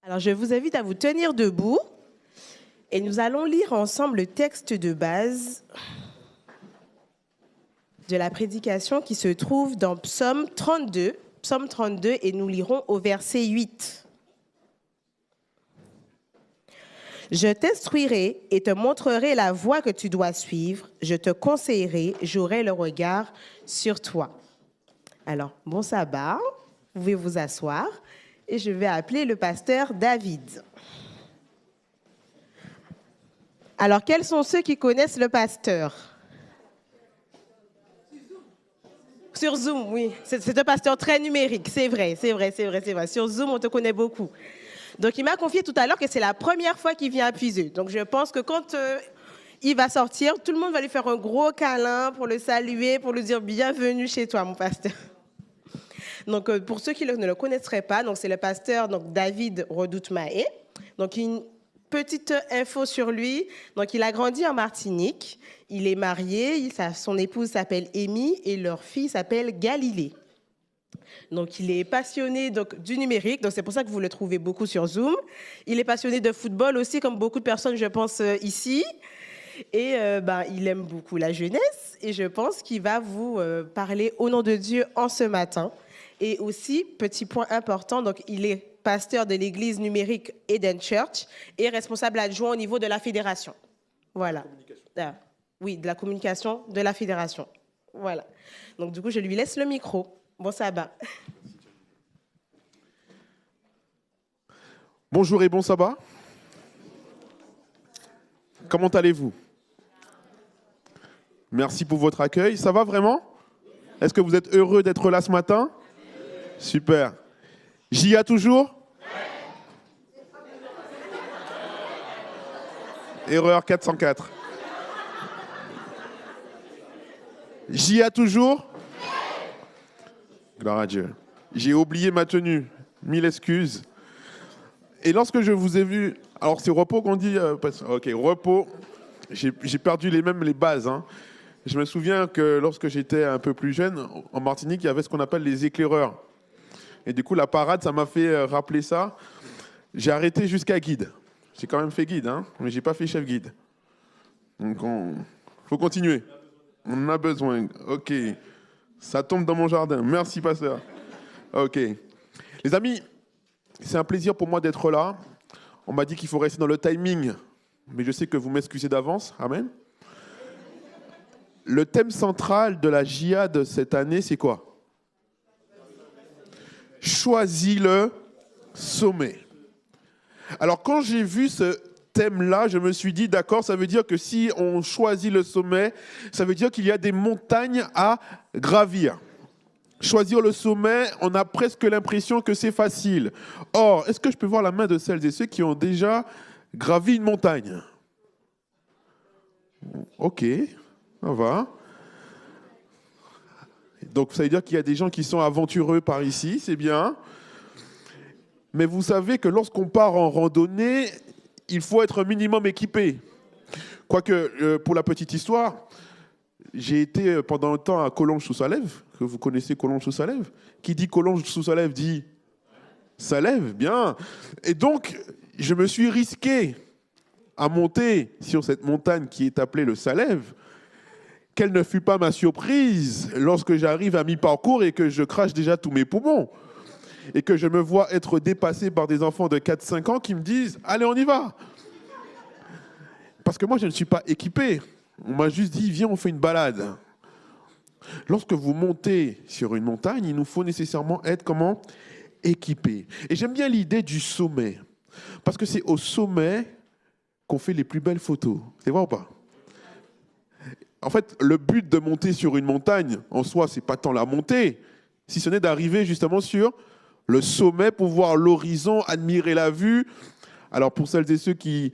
Alors, je vous invite à vous tenir debout et nous allons lire ensemble le texte de base de la prédication qui se trouve dans Psaume 32, et nous lirons au verset 8. Je t'instruirai et te montrerai la voie que tu dois suivre. Je te conseillerai, j'aurai le regard sur toi. Alors, bon sabbat, vous pouvez vous asseoir. Et je vais appeler le pasteur David. Alors, quels sont ceux qui connaissent le pasteur? Sur Zoom, oui. C'est un pasteur très numérique, c'est vrai. Sur Zoom, on te connaît beaucoup. Donc, il m'a confié tout à l'heure que c'est la première fois qu'il vient à Puiseux. Donc, je pense que quand il va sortir, tout le monde va lui faire un gros câlin pour le saluer, pour lui dire « Bienvenue chez toi, mon pasteur ». Donc, pour ceux qui ne le connaîtraient pas, c'est le pasteur David Redoute-Mahé. Donc, une petite info sur lui. Donc, il a grandi en Martinique. Il est marié. Son épouse s'appelle Amy et leur fille s'appelle Galilée. Donc, il est passionné du numérique. Donc, c'est pour ça que vous le trouvez beaucoup sur Zoom. Il est passionné de football aussi, comme beaucoup de personnes, je pense, ici. Et il aime beaucoup la jeunesse. Et je pense qu'il va vous parler au nom de Dieu en ce matin. Et aussi, petit point important, donc il est pasteur de l'église numérique Eden Church et responsable adjoint au niveau de la fédération. Voilà. Oui, de la communication de la fédération. Voilà. Donc du coup, je lui laisse le micro. Bon sabbat. Bonjour et bon sabbat. Comment allez-vous? Merci pour votre accueil. Ça va vraiment? Est-ce que vous êtes heureux d'être là ce matin? Super. J'y a toujours? Erreur 404. J'y a toujours? Gloire à Dieu. J'ai oublié ma tenue. 1000 excuses. Et lorsque je vous ai vu... Alors, c'est repos qu'on dit? Ok, repos. J'ai perdu les bases. Hein. Je me souviens que lorsque j'étais un peu plus jeune, en Martinique, il y avait ce qu'on appelle les éclaireurs. Et du coup, la parade, ça m'a fait rappeler ça. J'ai arrêté jusqu'à guide. J'ai quand même fait guide, hein, mais je n'ai pas fait chef guide. Donc, faut continuer. On a besoin. OK. Ça tombe dans mon jardin. Merci, pasteur. OK. Les amis, c'est un plaisir pour moi d'être là. On m'a dit qu'il faut rester dans le timing, mais je sais que vous m'excusez d'avance. Amen. Le thème central de la JA de cette année, c'est quoi? Choisis le sommet. Alors, quand j'ai vu ce thème-là, je me suis dit, d'accord, ça veut dire que si on choisit le sommet, ça veut dire qu'il y a des montagnes à gravir. Choisir le sommet, on a presque l'impression que c'est facile. Or, est-ce que je peux voir la main de celles et ceux qui ont déjà gravi une montagne? Ok, ça va. Donc, ça veut dire qu'il y a des gens qui sont aventureux par ici, c'est bien. Mais vous savez que lorsqu'on part en randonnée, il faut être minimum équipé. Quoique, pour la petite histoire, j'ai été pendant un temps à Collonges-sous-Salève, que vous connaissez Collonges-sous-Salève. Qui dit Collonges-sous-Salève dit Salève, bien. Et donc, je me suis risqué à monter sur cette montagne qui est appelée le Salève. Quelle ne fut pas ma surprise lorsque j'arrive à mi-parcours et que je crache déjà tous mes poumons. Et que je me vois être dépassé par des enfants de 4-5 ans qui me disent « Allez, on y va !» Parce que moi, je ne suis pas équipé. On m'a juste dit « Viens, on fait une balade ». Lorsque vous montez sur une montagne, il nous faut nécessairement être comment? Équipé. Et j'aime bien l'idée du sommet. Parce que c'est au sommet qu'on fait les plus belles photos. C'est vrai ou pas? En fait, le but de monter sur une montagne, en soi, c'est pas tant la montée, si ce n'est d'arriver justement sur le sommet pour voir l'horizon, admirer la vue. Alors pour celles et ceux qui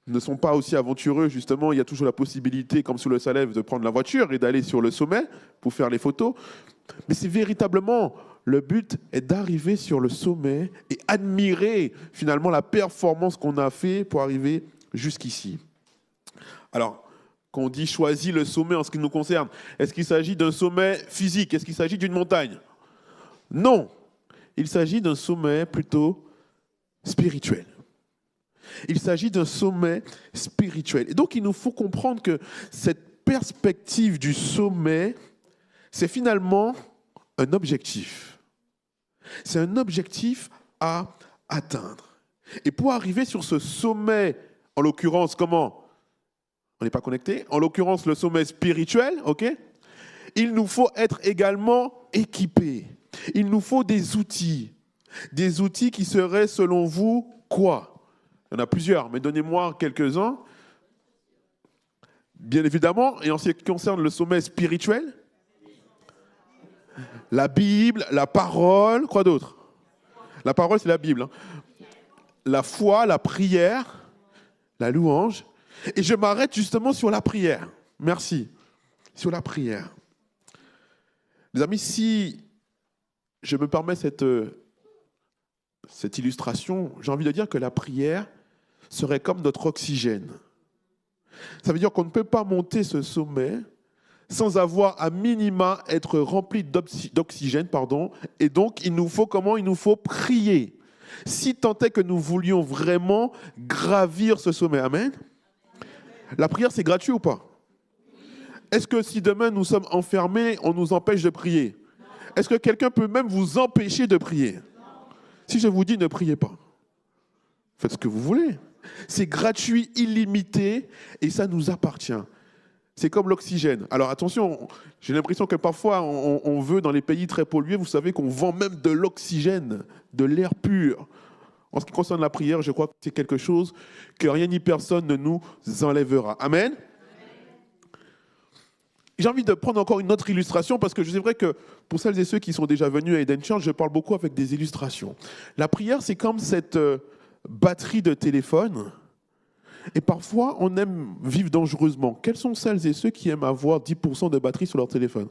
ne sont pas aussi aventureux, justement, il y a toujours la possibilité, comme sous le Salève, de prendre la voiture et d'aller sur le sommet pour faire les photos. Mais c'est véritablement, le but est d'arriver sur le sommet et admirer finalement la performance qu'on a fait pour arriver jusqu'ici. Alors, quand on dit choisir le sommet en ce qui nous concerne, est-ce qu'il s'agit d'un sommet physique? Est-ce qu'il s'agit d'une montagne? Non. Il s'agit d'un sommet plutôt spirituel. Il s'agit d'un sommet spirituel. Et donc, il nous faut comprendre que cette perspective du sommet, c'est finalement un objectif. C'est un objectif à atteindre. Et pour arriver sur ce sommet, en l'occurrence, comment? On n'est pas connecté. En l'occurrence, le sommet spirituel, ok? Il nous faut être également équipés. Il nous faut des outils. Des outils qui seraient, selon vous, quoi? Il y en a plusieurs, mais donnez-moi quelques-uns. Bien évidemment, et en ce qui concerne le sommet spirituel, la Bible, la parole, quoi d'autre? La parole, c'est la Bible. Hein. La foi, la prière, la louange. Et je m'arrête justement sur la prière. Merci. Sur la prière. Les amis, si je me permets cette illustration, j'ai envie de dire que la prière serait comme notre oxygène. Ça veut dire qu'on ne peut pas monter ce sommet sans avoir à minima être rempli d'oxygène, et donc il nous faut comment? Il nous faut prier. Si tant est que nous voulions vraiment gravir ce sommet. Amen. La prière, c'est gratuit ou pas? Est-ce que si demain nous sommes enfermés, on nous empêche de prier? Est-ce que quelqu'un peut même vous empêcher de prier? Si je vous dis ne priez pas, faites ce que vous voulez. C'est gratuit, illimité, et ça nous appartient. C'est comme l'oxygène. Alors attention, j'ai l'impression que parfois on veut, dans les pays très pollués, vous savez qu'on vend même de l'oxygène, de l'air pur. En ce qui concerne la prière, je crois que c'est quelque chose que rien ni personne ne nous enlèvera. Amen. J'ai envie de prendre encore une autre illustration parce que c'est vrai que pour celles et ceux qui sont déjà venus à Eden Church, je parle beaucoup avec des illustrations. La prière, c'est comme cette batterie de téléphone. Et parfois, on aime vivre dangereusement. Quelles sont celles et ceux qui aiment avoir 10% de batterie sur leur téléphone?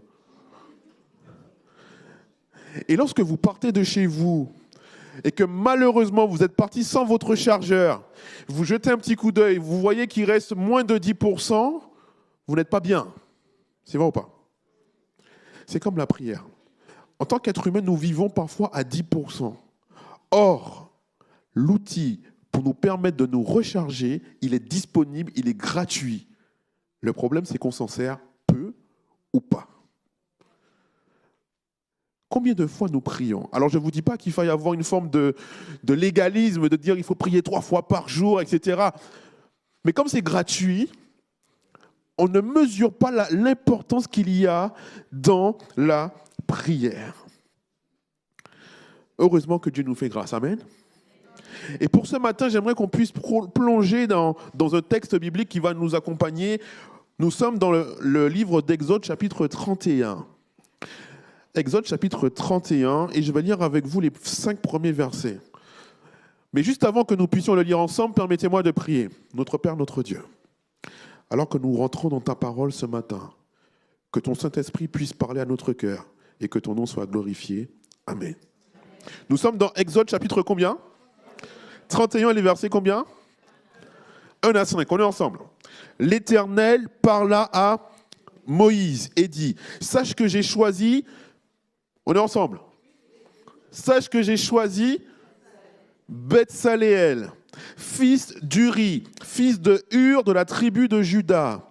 Et lorsque vous partez de chez vous et que malheureusement, vous êtes parti sans votre chargeur, vous jetez un petit coup d'œil, vous voyez qu'il reste moins de 10%, vous n'êtes pas bien. C'est vrai ou pas? C'est comme la prière. En tant qu'être humain, nous vivons parfois à 10%. Or, l'outil pour nous permettre de nous recharger, il est disponible, il est gratuit. Le problème, c'est qu'on s'en sert peu ou pas. Combien de fois nous prions? Alors, je ne vous dis pas qu'il faille avoir une forme de légalisme, de dire il faut prier 3 fois par jour, etc. Mais comme c'est gratuit, on ne mesure pas l'importance qu'il y a dans la prière. Heureusement que Dieu nous fait grâce. Amen. Et pour ce matin, j'aimerais qu'on puisse plonger dans un texte biblique qui va nous accompagner. Nous sommes dans le livre d'Exode, chapitre 31. Exode chapitre 31, et je vais lire avec vous les 5 premiers versets. Mais juste avant que nous puissions le lire ensemble, permettez-moi de prier. Notre Père, notre Dieu, alors que nous rentrons dans ta parole ce matin, que ton Saint-Esprit puisse parler à notre cœur et que ton nom soit glorifié. Amen. Nous sommes dans Exode chapitre combien? 31 et les versets combien? 1 à 5, on est ensemble. L'Éternel parla à Moïse et dit, sache que j'ai choisi, on est ensemble, sache que j'ai choisi Betsaléel, fils d'Uri, fils de Hur de la tribu de Juda.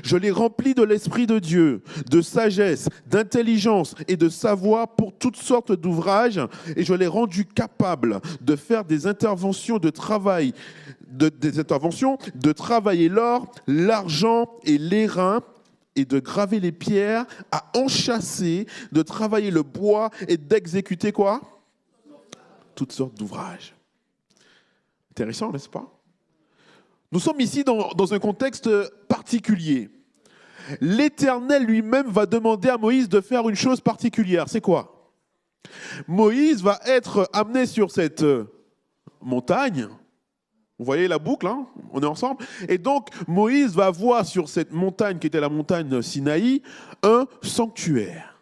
Je l'ai rempli de l'Esprit de Dieu, de sagesse, d'intelligence et de savoir pour toutes sortes d'ouvrages, et je l'ai rendu capable de faire des interventions de travail, de travailler l'or, l'argent et l'airain, et de graver les pierres, à enchâsser, de travailler le bois et d'exécuter quoi? Toutes sortes d'ouvrages. Intéressant, n'est-ce pas? Nous sommes ici dans un contexte particulier. L'Éternel lui-même va demander à Moïse de faire une chose particulière. C'est quoi? Moïse va être amené sur cette montagne. Vous voyez la boucle, hein? On est ensemble. Et donc, Moïse va voir sur cette montagne, qui était la montagne Sinaï, un sanctuaire.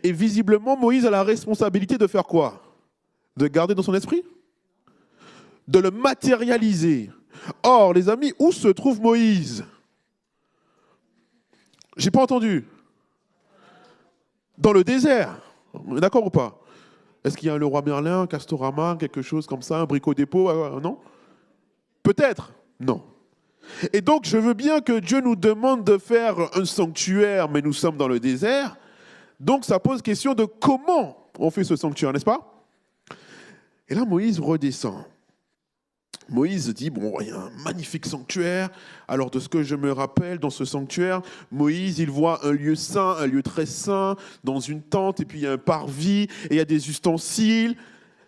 Et visiblement, Moïse a la responsabilité de faire quoi? De garder dans son esprit? De le matérialiser. Or, les amis, où se trouve Moïse? J'ai pas entendu. Dans le désert. D'accord ou pas? Est-ce qu'il y a un Leroy Merlin, un Castorama, quelque chose comme ça, un Brico Dépôt? Non? Peut-être? Non. Et donc, je veux bien que Dieu nous demande de faire un sanctuaire, mais nous sommes dans le désert. Donc, ça pose question de comment on fait ce sanctuaire, n'est-ce pas? Et là, Moïse redescend. Moïse dit, bon, il y a un magnifique sanctuaire. Alors, de ce que je me rappelle, dans ce sanctuaire, Moïse, il voit un lieu saint, un lieu très saint, dans une tente, et puis il y a un parvis, et il y a des ustensiles.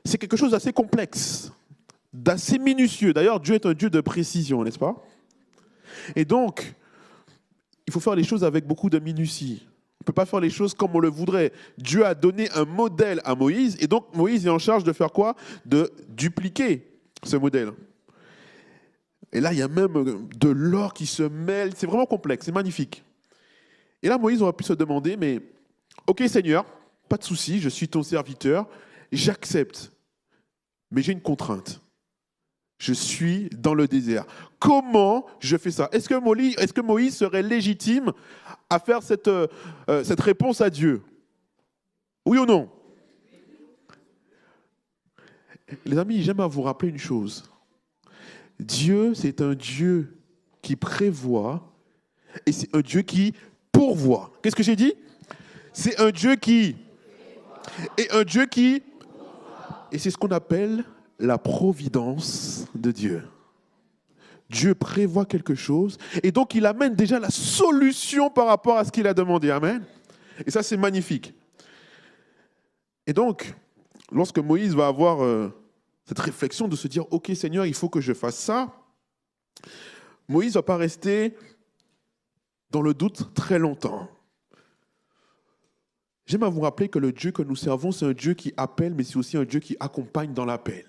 C'est quelque chose d'assez complexe, d'assez minutieux. D'ailleurs, Dieu est un Dieu de précision, n'est-ce pas? Et donc, il faut faire les choses avec beaucoup de minutie. On ne peut pas faire les choses comme on le voudrait. Dieu a donné un modèle à Moïse, et donc Moïse est en charge de faire quoi? De dupliquer ce modèle. Et là, il y a même de l'or qui se mêle. C'est vraiment complexe, c'est magnifique. Et là, Moïse aurait pu se demander, mais ok Seigneur, pas de souci, je suis ton serviteur, j'accepte. Mais j'ai une contrainte. Je suis dans le désert. Comment je fais ça? Est-ce que Moïse serait légitime à faire cette réponse à Dieu? Oui ou non? Les amis, j'aime à vous rappeler une chose. Dieu, c'est un Dieu qui prévoit et c'est un Dieu qui pourvoit. Qu'est-ce que j'ai dit? C'est un Dieu qui... Et un Dieu qui... Et c'est ce qu'on appelle la providence de Dieu. Dieu prévoit quelque chose et donc il amène déjà la solution par rapport à ce qu'il a demandé. Amen. Et ça, c'est magnifique. Et donc, lorsque Moïse va avoir cette réflexion de se dire « Ok Seigneur, il faut que je fasse ça », Moïse ne va pas rester dans le doute très longtemps. J'aime à vous rappeler que le Dieu que nous servons, c'est un Dieu qui appelle, mais c'est aussi un Dieu qui accompagne dans l'appel.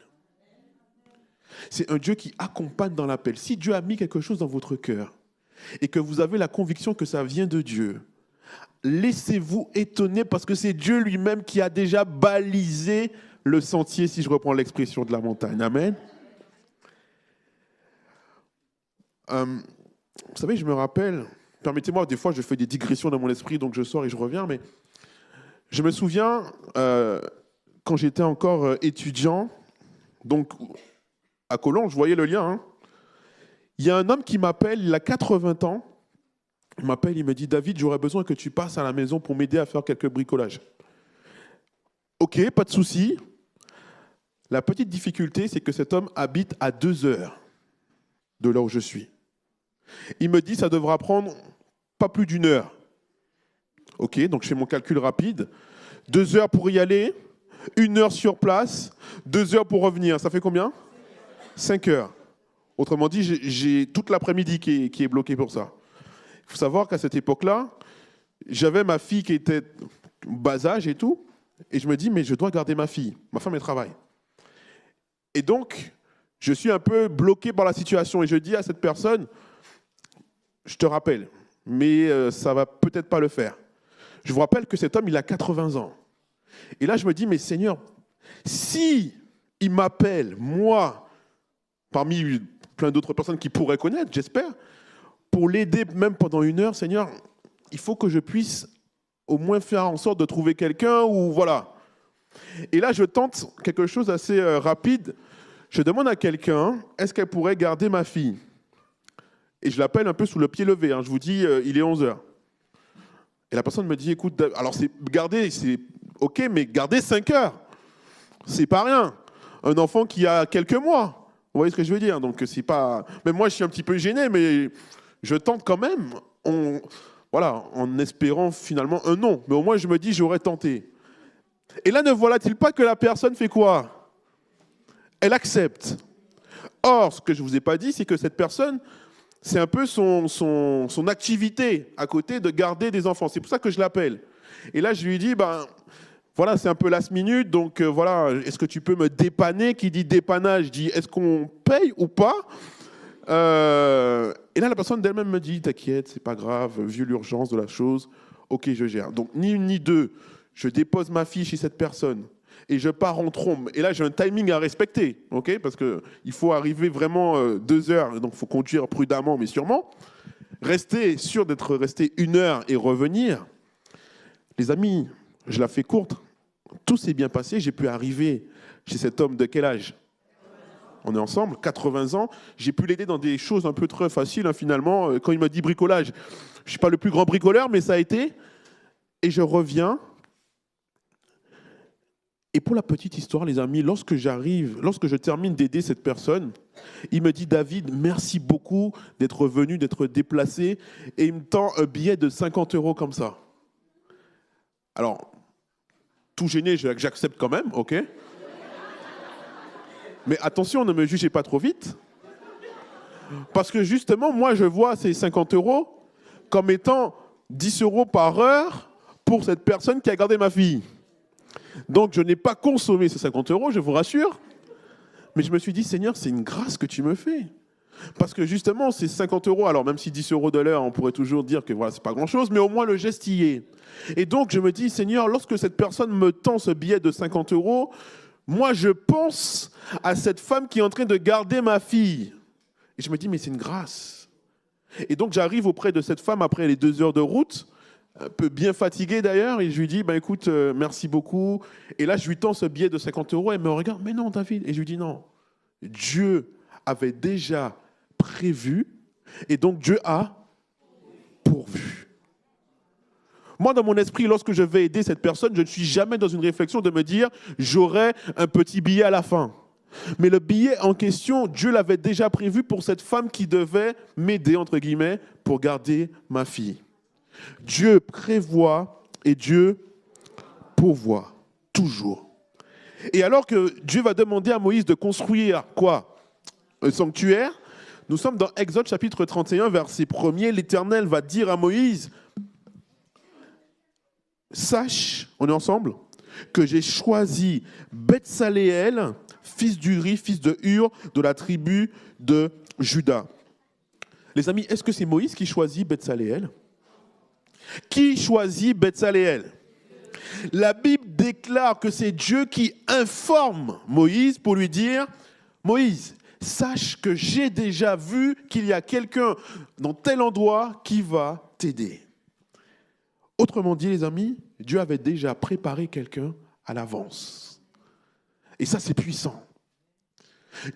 C'est un Dieu qui accompagne dans l'appel. Si Dieu a mis quelque chose dans votre cœur et que vous avez la conviction que ça vient de Dieu, laissez-vous étonner parce que c'est Dieu lui-même qui a déjà balisé le sentier, si je reprends l'expression de la montagne. Amen. Vous savez, je me rappelle, permettez-moi, des fois je fais des digressions dans mon esprit, donc je sors et je reviens, mais je me souviens, quand j'étais encore étudiant, donc à Cologne, je voyais le lien. Hein. Il y a un homme qui m'appelle, il a 80 ans, il m'appelle, il me dit « David, j'aurais besoin que tu passes à la maison pour m'aider à faire quelques bricolages. » Ok, pas de souci. La petite difficulté, c'est que cet homme habite à 2 heures de là où je suis. Il me dit ça devra prendre pas plus d'1 heure. Ok, donc je fais mon calcul rapide. 2 heures pour y aller, 1 heure sur place, 2 heures pour revenir. Ça fait combien? 5 heures. Autrement dit, j'ai toute l'après-midi qui est bloquée pour ça. Il faut savoir qu'à cette époque-là, j'avais ma fille qui était bas âge et tout. Et je me dis, mais je dois garder ma fille. Ma femme, elle travaille. Et donc, je suis un peu bloqué par la situation. Et je dis à cette personne, je te rappelle, mais ça va peut-être pas le faire. Je vous rappelle que cet homme, il a 80 ans. Et là, je me dis, mais Seigneur, si il m'appelle, moi, parmi plein d'autres personnes qui pourraient connaître, j'espère, pour l'aider même pendant 1 heure, Seigneur, il faut que je puisse au moins faire en sorte de trouver quelqu'un ou voilà. Et là, je tente quelque chose d'assez rapide. Je demande à quelqu'un, est-ce qu'elle pourrait garder ma fille? Et je l'appelle un peu sous le pied levé. Hein. Je vous dis, il est 11 heures. Et la personne me dit, écoute, alors garder, c'est OK, mais garder 5 heures, c'est pas rien. Un enfant qui a quelques mois, vous voyez ce que je veux dire? Donc, c'est pas... Même moi, je suis un petit peu gêné, mais je tente quand même, en espérant finalement un non. Mais au moins, je me dis, j'aurais tenté. Et là, ne voilà-t-il pas que la personne fait quoi? Elle accepte. Or, ce que je ne vous ai pas dit, c'est que cette personne, c'est un peu son activité à côté de garder des enfants. C'est pour ça que je l'appelle. Et là, je lui dis, voilà, c'est un peu last minute, donc voilà, est-ce que tu peux me dépanner? Qui dit dépannage dit, est-ce qu'on paye ou pas? Et là, la personne d'elle-même me dit, t'inquiète, c'est pas grave, vu l'urgence de la chose, ok, je gère. Donc, ni une ni deux, je dépose ma fille chez cette personne et je pars en trombe. Et là, j'ai un timing à respecter, ok, parce qu'il faut arriver vraiment 2 heures, donc il faut conduire prudemment, mais sûrement. Rester sûr d'être resté 1 heure et revenir. Les amis, je la fais courte. Tout s'est bien passé. J'ai pu arriver chez cet homme de quel âge? On est ensemble, 80 ans. J'ai pu l'aider dans des choses un peu très faciles, hein, finalement. Quand il m'a dit bricolage, je ne suis pas le plus grand bricoleur, mais ça a été. Et je reviens. Et pour la petite histoire, les amis, lorsque je termine d'aider cette personne, il me dit, David, merci beaucoup d'être venu, d'être déplacé. Et il me tend un billet de 50 € comme ça. Alors, tout gêné, j'accepte quand même, ok? Mais attention, ne me jugez pas trop vite. Parce que justement, moi, je vois ces 50 € comme étant 10 € par heure pour cette personne qui a gardé ma fille. Donc, je n'ai pas consommé ces 50 €, je vous rassure. Mais je me suis dit, Seigneur, c'est une grâce que tu me fais. Parce que justement, ces 50 €, alors même si 10 € de l'heure, on pourrait toujours dire que voilà, c'est pas grand-chose, mais au moins le geste y est. Et donc, je me dis, Seigneur, lorsque cette personne me tend ce billet de 50 €, moi, je pense à cette femme qui est en train de garder ma fille. Et je me dis, mais c'est une grâce. Et donc, j'arrive auprès de cette femme après les 2 heures de route, un peu bien fatigué d'ailleurs, et je lui dis, écoute, merci beaucoup. Et là, je lui tends ce billet de 50 €, elle me regarde, mais non, David. Et je lui dis, non, Dieu avait déjà prévu, et donc Dieu a pourvu. Moi, dans mon esprit, lorsque je vais aider cette personne, je ne suis jamais dans une réflexion de me dire « j'aurai un petit billet à la fin ». Mais le billet en question, Dieu l'avait déjà prévu pour cette femme qui devait m'aider, entre guillemets, pour garder ma fille. Dieu prévoit et Dieu pourvoit, toujours. Et alors que Dieu va demander à Moïse de construire quoi? Un sanctuaire. Nous sommes dans Exode chapitre 31, verset 1er. L'Éternel va dire à Moïse, sache, on est ensemble, que j'ai choisi Betsaléel, fils d'Uri, fils de Hur, de la tribu de Juda. Les amis, est-ce que c'est Moïse qui choisit Betsaléel? Qui choisit Betsaléel? La Bible déclare que c'est Dieu qui informe Moïse pour lui dire, Moïse, sache que j'ai déjà vu qu'il y a quelqu'un dans tel endroit qui va t'aider. Autrement dit, les amis, Dieu avait déjà préparé quelqu'un à l'avance. Et ça, c'est puissant.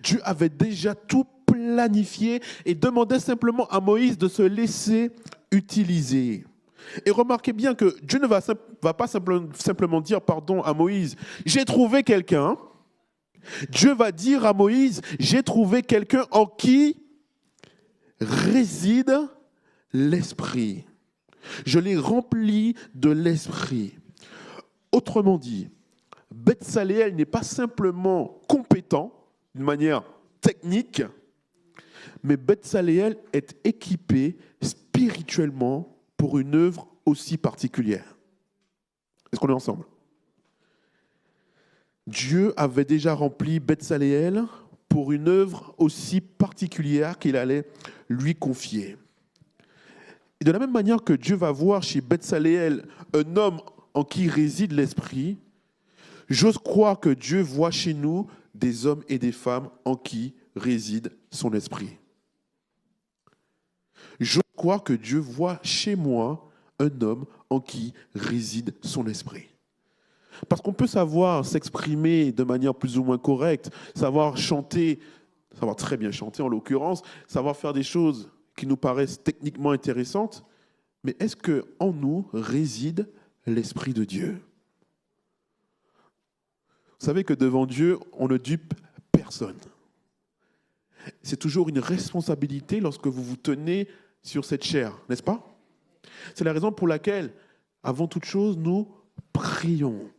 Dieu avait déjà tout planifié et demandait simplement à Moïse de se laisser utiliser. Et remarquez bien que Dieu ne va pas simplement dire pardon à Moïse, j'ai trouvé quelqu'un. Dieu va dire à Moïse, j'ai trouvé quelqu'un en qui réside l'Esprit. Je l'ai rempli de l'Esprit. Autrement dit, Betsaléel n'est pas simplement compétent d'une manière technique, mais Betsaléel est équipé spirituellement pour une œuvre aussi particulière. Est-ce qu'on est ensemble? Dieu avait déjà rempli Beth-Saléel pour une œuvre aussi particulière qu'il allait lui confier. Et de la même manière que Dieu va voir chez Beth-Saléel un homme en qui réside l'Esprit, j'ose croire que Dieu voit chez nous des hommes et des femmes en qui réside son Esprit. J'ose croire que Dieu voit chez moi un homme en qui réside son Esprit. Parce qu'on peut savoir s'exprimer de manière plus ou moins correcte, savoir chanter, savoir très bien chanter en l'occurrence, savoir faire des choses qui nous paraissent techniquement intéressantes, mais est-ce qu'en nous réside l'Esprit de Dieu? Vous savez que devant Dieu, on ne dupe personne. C'est toujours une responsabilité lorsque vous vous tenez sur cette chair, n'est-ce pas? C'est la raison pour laquelle, avant toute chose, nous prions.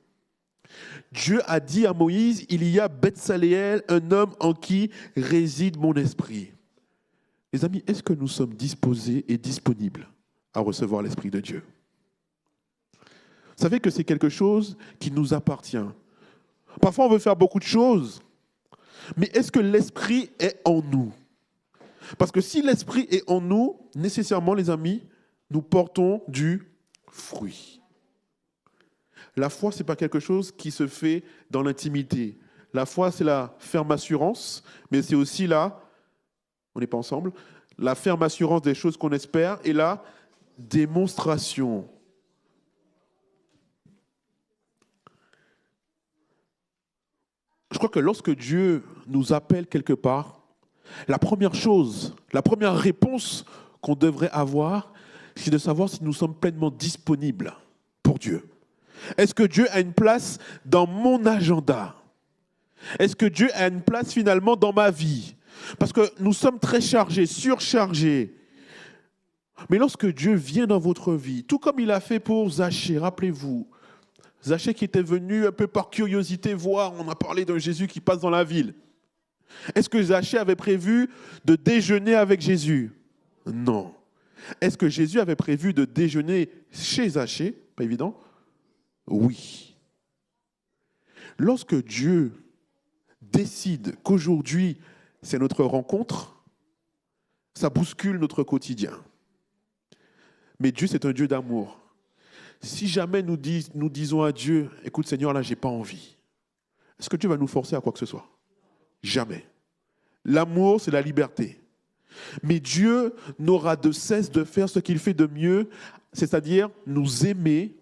Dieu a dit à Moïse, il y a Beth-Saléel, un homme en qui réside mon esprit. Les amis, est-ce que nous sommes disposés et disponibles à recevoir l'Esprit de Dieu? Vous savez que c'est quelque chose qui nous appartient. Parfois, on veut faire beaucoup de choses, mais est-ce que l'Esprit est en nous? Parce que si l'Esprit est en nous, nécessairement, les amis, nous portons du fruit. La foi, ce n'est pas quelque chose qui se fait dans l'intimité. La foi, c'est la ferme assurance, mais c'est aussi on n'est pas ensemble, la ferme assurance des choses qu'on espère et la démonstration. Je crois que lorsque Dieu nous appelle quelque part, la première chose, la première réponse qu'on devrait avoir, c'est de savoir si nous sommes pleinement disponibles pour Dieu. Est-ce que Dieu a une place dans mon agenda? Est-ce que Dieu a une place finalement dans ma vie? Parce que nous sommes très chargés, surchargés. Mais lorsque Dieu vient dans votre vie, tout comme il a fait pour Zachée, rappelez-vous, Zachée qui était venu un peu par curiosité voir, on a parlé d'un Jésus qui passe dans la ville. Est-ce que Zachée avait prévu de déjeuner avec Jésus? Non. Est-ce que Jésus avait prévu de déjeuner chez Zachée? Pas évident. Oui. Lorsque Dieu décide qu'aujourd'hui, c'est notre rencontre, ça bouscule notre quotidien. Mais Dieu, c'est un Dieu d'amour. Si jamais nous disons à Dieu, écoute Seigneur, là, j'ai pas envie, est-ce que Dieu va nous forcer à quoi que ce soit? Jamais. L'amour, c'est la liberté. Mais Dieu n'aura de cesse de faire ce qu'il fait de mieux, c'est-à-dire nous aimer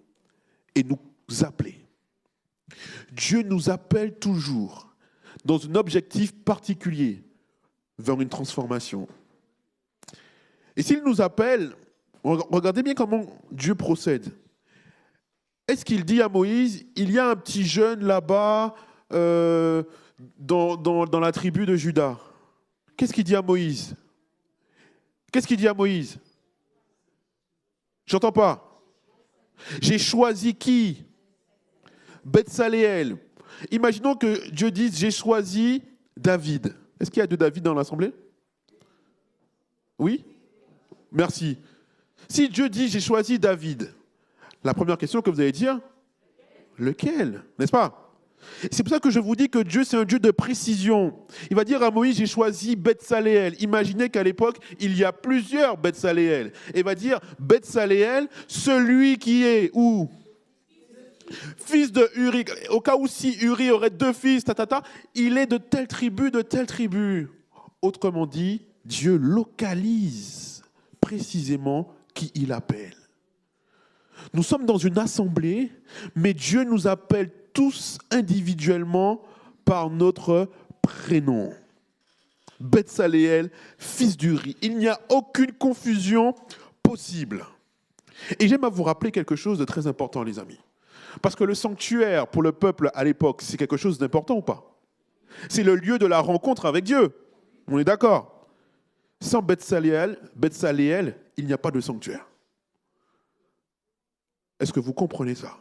et nous appeler. Dieu nous appelle toujours dans un objectif particulier vers une transformation. Et s'il nous appelle, regardez bien comment Dieu procède. Est-ce qu'il dit à Moïse, il y a un petit jeune là-bas dans la tribu de Juda? Qu'est-ce qu'il dit à Moïse? Qu'est-ce qu'il dit à Moïse? J'entends pas. J'ai choisi qui? Beth-Saléel. Imaginons que Dieu dise, j'ai choisi David. Est-ce qu'il y a deux David dans l'assemblée? Oui? Merci. Si Dieu dit, j'ai choisi David, la première question que vous allez dire, lequel? N'est-ce pas? C'est pour ça que je vous dis que Dieu, c'est un Dieu de précision. Il va dire à Moïse, j'ai choisi Beth-Saléel. Imaginez qu'à l'époque, il y a plusieurs Beth-Saléel. Et il va dire, Beth-Saléel, celui qui est où? Fils de Uri. Au cas où si Uri aurait deux fils, il est de telle tribu, de telle tribu. Autrement dit, Dieu localise précisément qui il appelle. Nous sommes dans une assemblée, mais Dieu nous appelle tous individuellement par notre prénom. Beth-Saléel, fils d'Uri. Il n'y a aucune confusion possible. Et j'aime à vous rappeler quelque chose de très important, les amis. Parce que le sanctuaire, pour le peuple à l'époque, c'est quelque chose d'important ou pas? C'est le lieu de la rencontre avec Dieu. On est d'accord? Sans Beth-Saléel, il n'y a pas de sanctuaire. Est-ce que vous comprenez ça?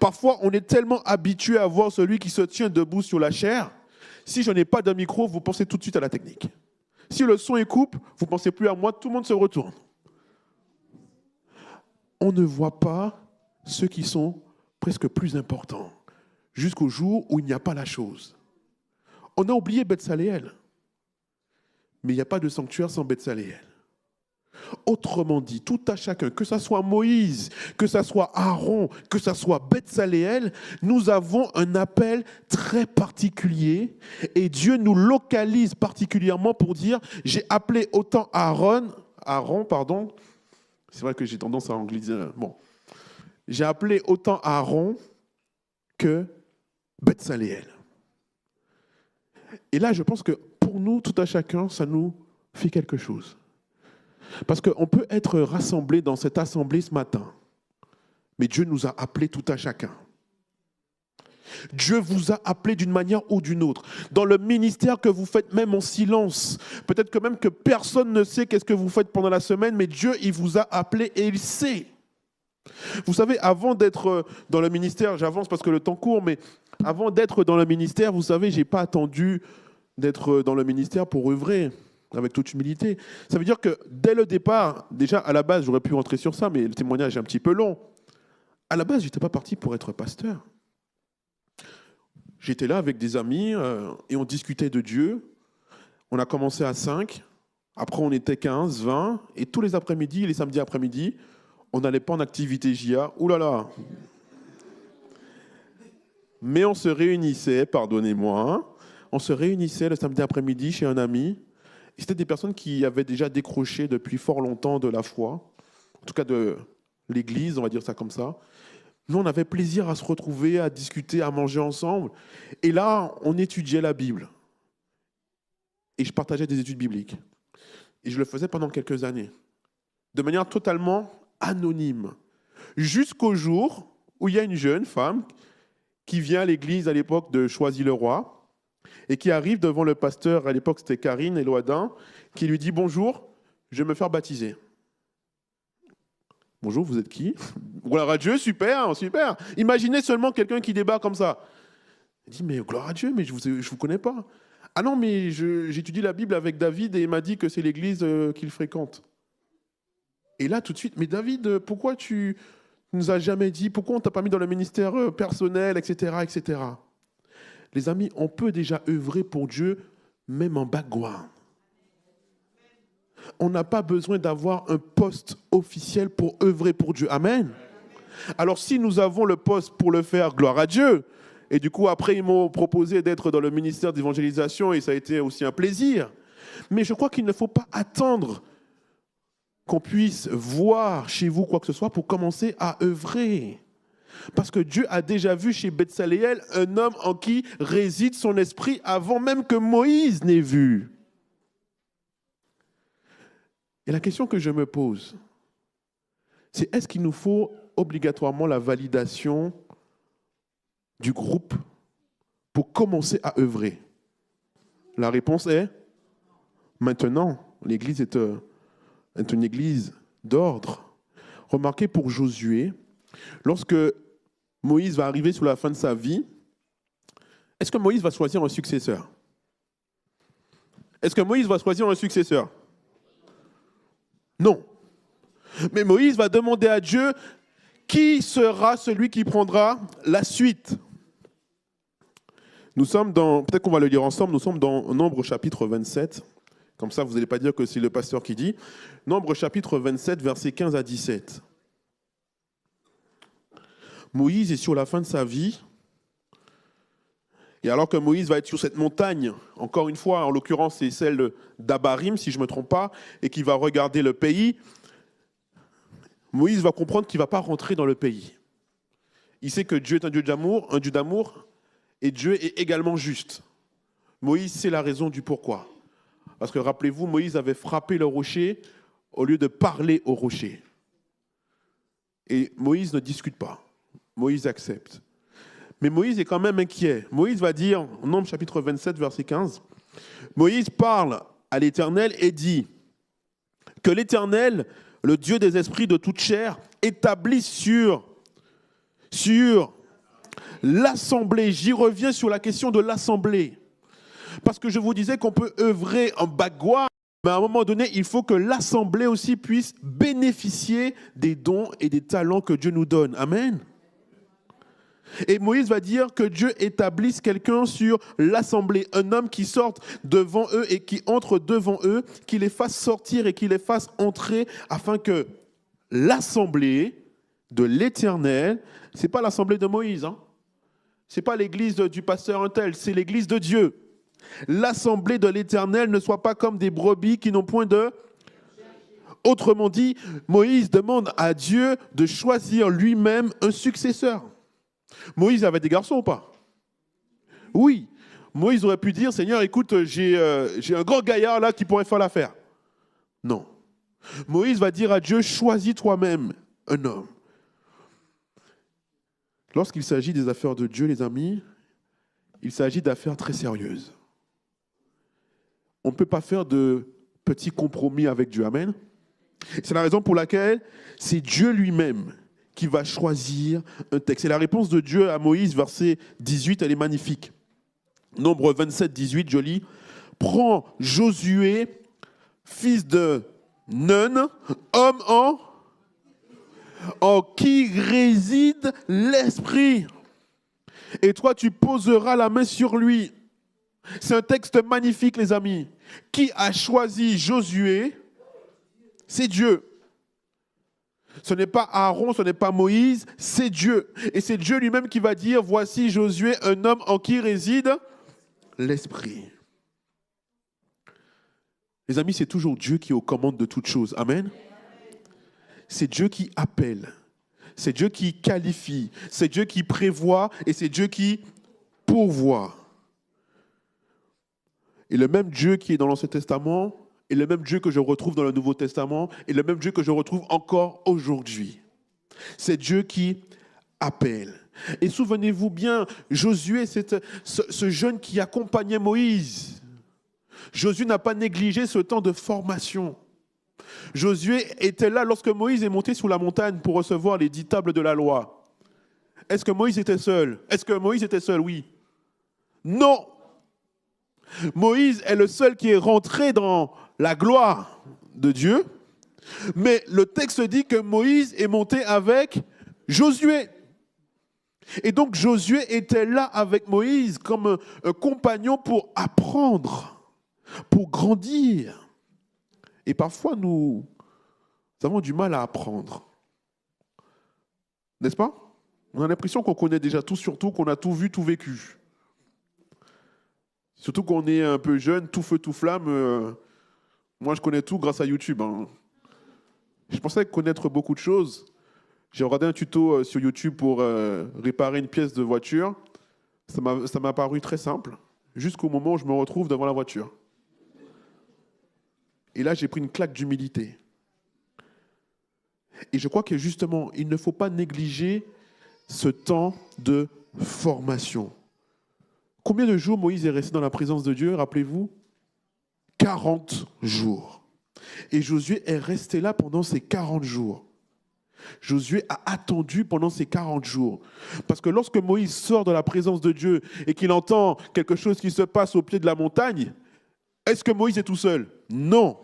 Parfois, on est tellement habitué à voir celui qui se tient debout sur la chair. Si je n'ai pas de micro, vous pensez tout de suite à la technique. Si le son est coupé, vous ne pensez plus à moi, tout le monde se retourne. On ne voit pas ceux qui sont presque plus important, jusqu'au jour où il n'y a pas la chose. On a oublié Beth-Saléel, mais il n'y a pas de sanctuaire sans Beth-Saléel. Autrement dit, tout à chacun, que ce soit Moïse, que ce soit Aaron, que ce soit Beth-Saléel, nous avons un appel très particulier et Dieu nous localise particulièrement pour dire, j'ai appelé autant Aaron, c'est vrai que j'ai tendance à angliser, j'ai appelé autant Aaron que Beth-Saléel. Et là, je pense que pour nous, tout à chacun, ça nous fait quelque chose. Parce qu'on peut être rassemblés dans cette assemblée ce matin, mais Dieu nous a appelés tout à chacun. Dieu vous a appelés d'une manière ou d'une autre. Dans le ministère que vous faites même en silence, peut-être que même que personne ne sait qu'est-ce que vous faites pendant la semaine, mais Dieu, il vous a appelés et il sait. Vous savez, avant d'être dans le ministère, j'avance parce que le temps court, mais avant d'être dans le ministère, vous savez, je n'ai pas attendu d'être dans le ministère pour œuvrer. Avec toute humilité. Ça veut dire que dès le départ, déjà à la base, j'aurais pu rentrer sur ça, mais le témoignage est un petit peu long. À la base, je n'étais pas parti pour être pasteur. J'étais là avec des amis et on discutait de Dieu. On a commencé à 5, après on était 15, 20, et tous les après-midi, les samedis après-midi, on n'allait pas en activité JA. Ouh là là. Mais on se réunissait, pardonnez-moi, on se réunissait le samedi après-midi chez un ami. C'était des personnes qui avaient déjà décroché depuis fort longtemps de la foi, en tout cas de l'Église, on va dire ça comme ça. Nous, on avait plaisir à se retrouver, à discuter, à manger ensemble. Et là, on étudiait la Bible. Et je partageais des études bibliques. Et je le faisais pendant quelques années, de manière totalement anonyme. Jusqu'au jour où il y a une jeune femme qui vient à l'église à l'époque de Choisy-le-Roi, et qui arrive devant le pasteur, à l'époque c'était Karine Eloadin, qui lui dit « Bonjour, je vais me faire baptiser ». « Bonjour, vous êtes qui ?»« Gloire à Dieu, super, super. » Imaginez seulement quelqu'un qui débat comme ça. Il dit « Mais gloire à Dieu, mais je vous connais pas. »« Ah non, mais j'étudie la Bible avec David et il m'a dit que c'est l'église qu'il fréquente. » Et là, tout de suite, « Mais David, pourquoi tu nous as jamais dit, pourquoi on t'a pas mis dans le ministère personnel, etc., etc. » Les amis, on peut déjà œuvrer pour Dieu, même en background. On n'a pas besoin d'avoir un poste officiel pour œuvrer pour Dieu. Amen. Alors si nous avons le poste pour le faire, gloire à Dieu. Et du coup, après, ils m'ont proposé d'être dans le ministère d'évangélisation et ça a été aussi un plaisir. Mais je crois qu'il ne faut pas attendre qu'on puisse voir chez vous quoi que ce soit pour commencer à œuvrer. Parce que Dieu a déjà vu chez Beth-Saléel un homme en qui réside son esprit avant même que Moïse n'ait vu. Et la question que je me pose, c'est est-ce qu'il nous faut obligatoirement la validation du groupe pour commencer à œuvrer? La réponse est maintenant. L'Église est une église d'ordre. Remarquez pour Josué, lorsque Moïse va arriver sur la fin de sa vie, est-ce que Moïse va choisir un successeur? Est-ce que Moïse va choisir un successeur? Non. Mais Moïse va demander à Dieu qui sera celui qui prendra la suite. Nous sommes dans, peut-être qu'on va le lire ensemble, nous sommes dans Nombre chapitre 27. Comme ça, vous n'allez pas dire que c'est le pasteur qui dit. Nombre chapitre 27, versets 15 à 17. Moïse est sur la fin de sa vie. Et alors que Moïse va être sur cette montagne, encore une fois, en l'occurrence, c'est celle d'Abarim, si je ne me trompe pas, et qui va regarder le pays, Moïse va comprendre qu'il ne va pas rentrer dans le pays. Il sait que Dieu est un Dieu d'amour, et Dieu est également juste. Moïse sait la raison du pourquoi. Parce que rappelez-vous, Moïse avait frappé le rocher au lieu de parler au rocher. Et Moïse ne discute pas. Moïse accepte. Mais Moïse est quand même inquiet. Moïse va dire, Nombre chapitre 27, verset 15, Moïse parle à l'Éternel et dit que l'Éternel, le Dieu des esprits de toute chair, établisse sur l'assemblée. J'y reviens sur la question de l'assemblée. Parce que je vous disais qu'on peut œuvrer en background, mais à un moment donné, il faut que l'assemblée aussi puisse bénéficier des dons et des talents que Dieu nous donne. Amen. Et Moïse va dire que Dieu établisse quelqu'un sur l'assemblée, un homme qui sorte devant eux et qui entre devant eux, qui les fasse sortir et qui les fasse entrer, afin que l'assemblée de l'Éternel, c'est pas l'assemblée de Moïse, hein. C'est pas l'église du pasteur untel, c'est l'église de Dieu. L'assemblée de l'Éternel ne soit pas comme des brebis qui n'ont point de... Autrement dit, Moïse demande à Dieu de choisir lui-même un successeur. Moïse avait des garçons ou pas? Oui. Moïse aurait pu dire, Seigneur, écoute, j'ai un grand gaillard là qui pourrait faire l'affaire. Non. Moïse va dire à Dieu, choisis toi-même un homme. Lorsqu'il s'agit des affaires de Dieu, les amis, il s'agit d'affaires très sérieuses. On ne peut pas faire de petits compromis avec Dieu. Amen. C'est la raison pour laquelle c'est Dieu lui-même qui va choisir un texte. Et la réponse de Dieu à Moïse, verset 18, elle est magnifique. Nombre 27, 18, je lis. « Prends Josué, fils de Nun, homme en qui réside l'Esprit. Et toi, tu poseras la main sur lui. » C'est un texte magnifique, les amis. Qui a choisi Josué? C'est Dieu. Ce n'est pas Aaron, ce n'est pas Moïse, c'est Dieu. Et c'est Dieu lui-même qui va dire, voici Josué, un homme en qui réside l'Esprit. Les amis, c'est toujours Dieu qui est aux commandes de toutes choses. Amen. C'est Dieu qui appelle. C'est Dieu qui qualifie. C'est Dieu qui prévoit et c'est Dieu qui pourvoit. Et le même Dieu qui est dans l'Ancien Testament est le même Dieu que je retrouve dans le Nouveau Testament et le même Dieu que je retrouve encore aujourd'hui. C'est Dieu qui appelle. Et souvenez-vous bien, Josué, c'est ce jeune qui accompagnait Moïse. Josué n'a pas négligé ce temps de formation. Josué était là lorsque Moïse est monté sur la montagne pour recevoir les 10 tables de la loi. Est-ce que Moïse était seul? Est-ce que Moïse était seul? Oui. Non. Moïse est le seul qui est rentré dans la gloire de Dieu. Mais le texte dit que Moïse est monté avec Josué. Et donc Josué était là avec Moïse comme un compagnon pour apprendre, pour grandir. Et parfois, nous avons du mal à apprendre. N'est-ce pas? On a l'impression qu'on connaît déjà tout, surtout qu'on a tout vu, tout vécu. Surtout qu'on est un peu jeune, tout feu, tout flamme. Moi, je connais tout grâce à YouTube. Hein. Je pensais connaître beaucoup de choses. J'ai regardé un tuto sur YouTube pour réparer une pièce de voiture. Ça m'a paru très simple, jusqu'au moment où je me retrouve devant la voiture. Et là, j'ai pris une claque d'humilité. Et je crois que justement, il ne faut pas négliger ce temps de formation. Combien de jours Moïse est resté dans la présence de Dieu, rappelez-vous? 40 jours. Et Josué est resté là pendant ces 40 jours. Josué a attendu pendant ces 40 jours. Parce que lorsque Moïse sort de la présence de Dieu et qu'il entend quelque chose qui se passe au pied de la montagne, est-ce que Moïse est tout seul? Non.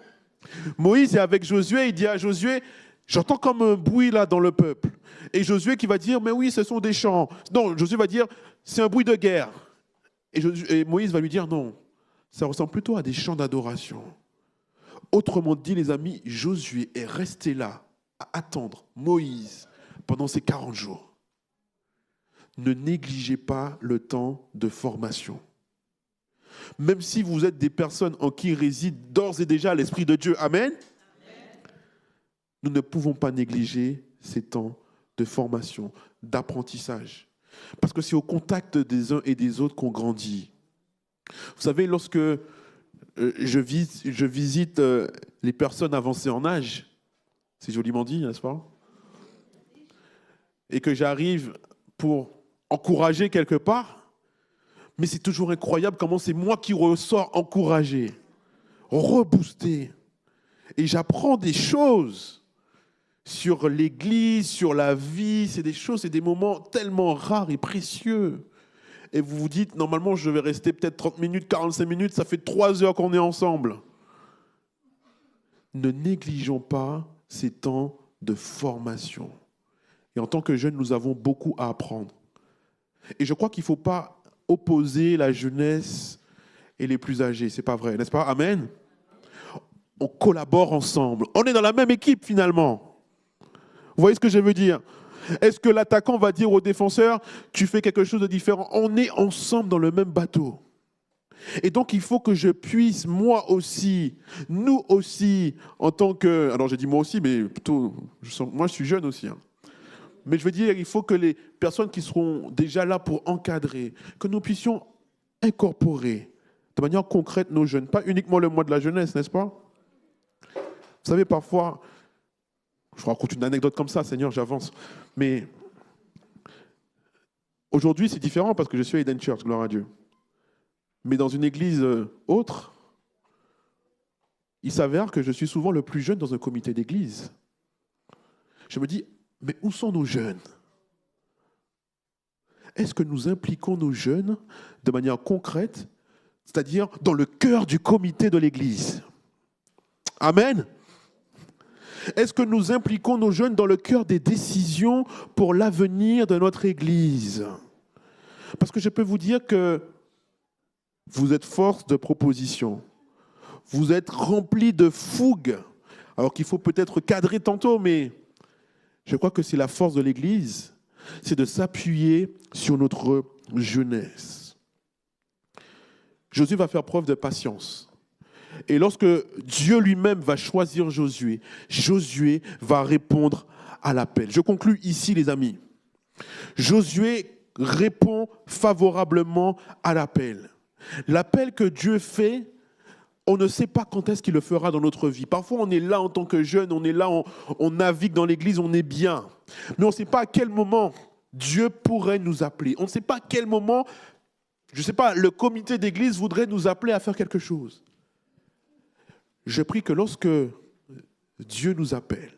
Moïse est avec Josué, il dit à Josué, j'entends comme un bruit là dans le peuple. Et Josué qui va dire, mais oui, ce sont des chants. Non, Josué va dire, c'est un bruit de guerre. Et Moïse va lui dire, non, ça ressemble plutôt à des chants d'adoration. Autrement dit, les amis, Josué est resté là à attendre Moïse pendant ces 40 jours. Ne négligez pas le temps de formation. Même si vous êtes des personnes en qui réside d'ores et déjà l'Esprit de Dieu. Amen. Nous ne pouvons pas négliger ces temps de formation, d'apprentissage. Parce que c'est au contact des uns et des autres qu'on grandit. Vous savez, lorsque je visite les personnes avancées en âge, c'est joliment dit, n'est-ce pas? Et que j'arrive pour encourager quelque part, mais c'est toujours incroyable comment c'est moi qui ressors encouragé, reboosté. Et j'apprends des choses sur l'Église, sur la vie. C'est des choses, c'est des moments tellement rares et précieux. Et vous vous dites, normalement, je vais rester peut-être 30 minutes, 45 minutes, ça fait 3 heures qu'on est ensemble. Ne négligeons pas ces temps de formation. Et en tant que jeunes, nous avons beaucoup à apprendre. Et je crois qu'il ne faut pas opposer la jeunesse et les plus âgés. Ce n'est pas vrai, n'est-ce pas? Amen. On collabore ensemble. On est dans la même équipe finalement. Vous voyez ce que je veux dire? Est-ce que l'attaquant va dire au défenseur, tu fais quelque chose de différent? On est ensemble dans le même bateau. Et donc, il faut que je puisse, moi aussi, nous aussi, en tant que... Alors, j'ai dit moi aussi, mais plutôt, moi, je suis jeune aussi. Hein. Mais je veux dire, il faut que les personnes qui seront déjà là pour encadrer, que nous puissions incorporer de manière concrète nos jeunes. Pas uniquement le mois de la jeunesse, n'est-ce pas? Vous savez, parfois, je vous raconte une anecdote comme ça, Seigneur, j'avance. Mais aujourd'hui, c'est différent parce que je suis à Eden Church, gloire à Dieu. Mais dans une église autre, il s'avère que je suis souvent le plus jeune dans un comité d'église. Je me dis, mais où sont nos jeunes? Est-ce que nous impliquons nos jeunes de manière concrète, c'est-à-dire dans le cœur du comité de l'église? Amen. Est-ce que nous impliquons nos jeunes dans le cœur des décisions pour l'avenir de notre église? Parce que je peux vous dire que vous êtes force de proposition. Vous êtes rempli de fougue. Alors qu'il faut peut-être cadrer tantôt, mais je crois que c'est la force de l'Église, c'est de s'appuyer sur notre jeunesse. Josué va faire preuve de patience. Et lorsque Dieu lui-même va choisir Josué, Josué va répondre à l'appel. Je conclus ici, les amis. Josué répond favorablement à l'appel. L'appel que Dieu fait, on ne sait pas quand est-ce qu'il le fera dans notre vie. Parfois, on est là en tant que jeune, on est là, on navigue dans l'église, on est bien. Mais on ne sait pas à quel moment Dieu pourrait nous appeler. On ne sait pas à quel moment, je ne sais pas, le comité d'église voudrait nous appeler à faire quelque chose. Je prie que lorsque Dieu nous appelle,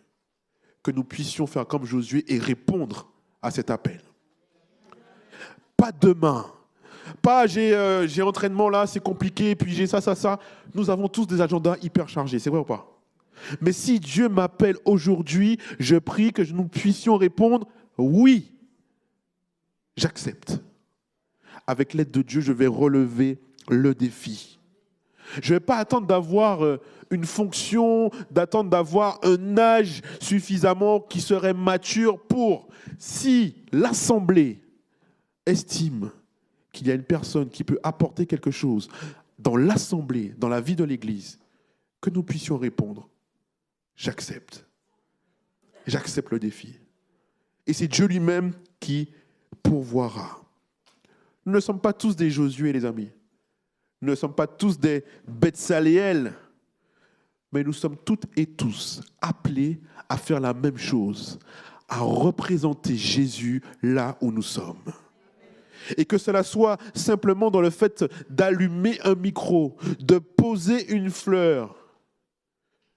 que nous puissions faire comme Josué et répondre à cet appel. Pas demain. Pas j'ai entraînement là, c'est compliqué, puis j'ai ça. Nous avons tous des agendas hyper chargés, c'est vrai ou pas? Mais si Dieu m'appelle aujourd'hui, je prie que nous puissions répondre oui, j'accepte. Avec l'aide de Dieu, je vais relever le défi. Je ne vais pas attendre d'avoir une fonction, d'attendre d'avoir un âge suffisamment qui serait mature pour, si l'Assemblée estime qu'il y a une personne qui peut apporter quelque chose dans l'Assemblée, dans la vie de l'Église, que nous puissions répondre, j'accepte. J'accepte le défi. Et c'est Dieu lui-même qui pourvoira. Nous ne sommes pas tous des Josué, les amis. Nous ne sommes pas tous des Betsaléel, mais nous sommes toutes et tous appelés à faire la même chose, à représenter Jésus là où nous sommes. Et que cela soit simplement dans le fait d'allumer un micro, de poser une fleur.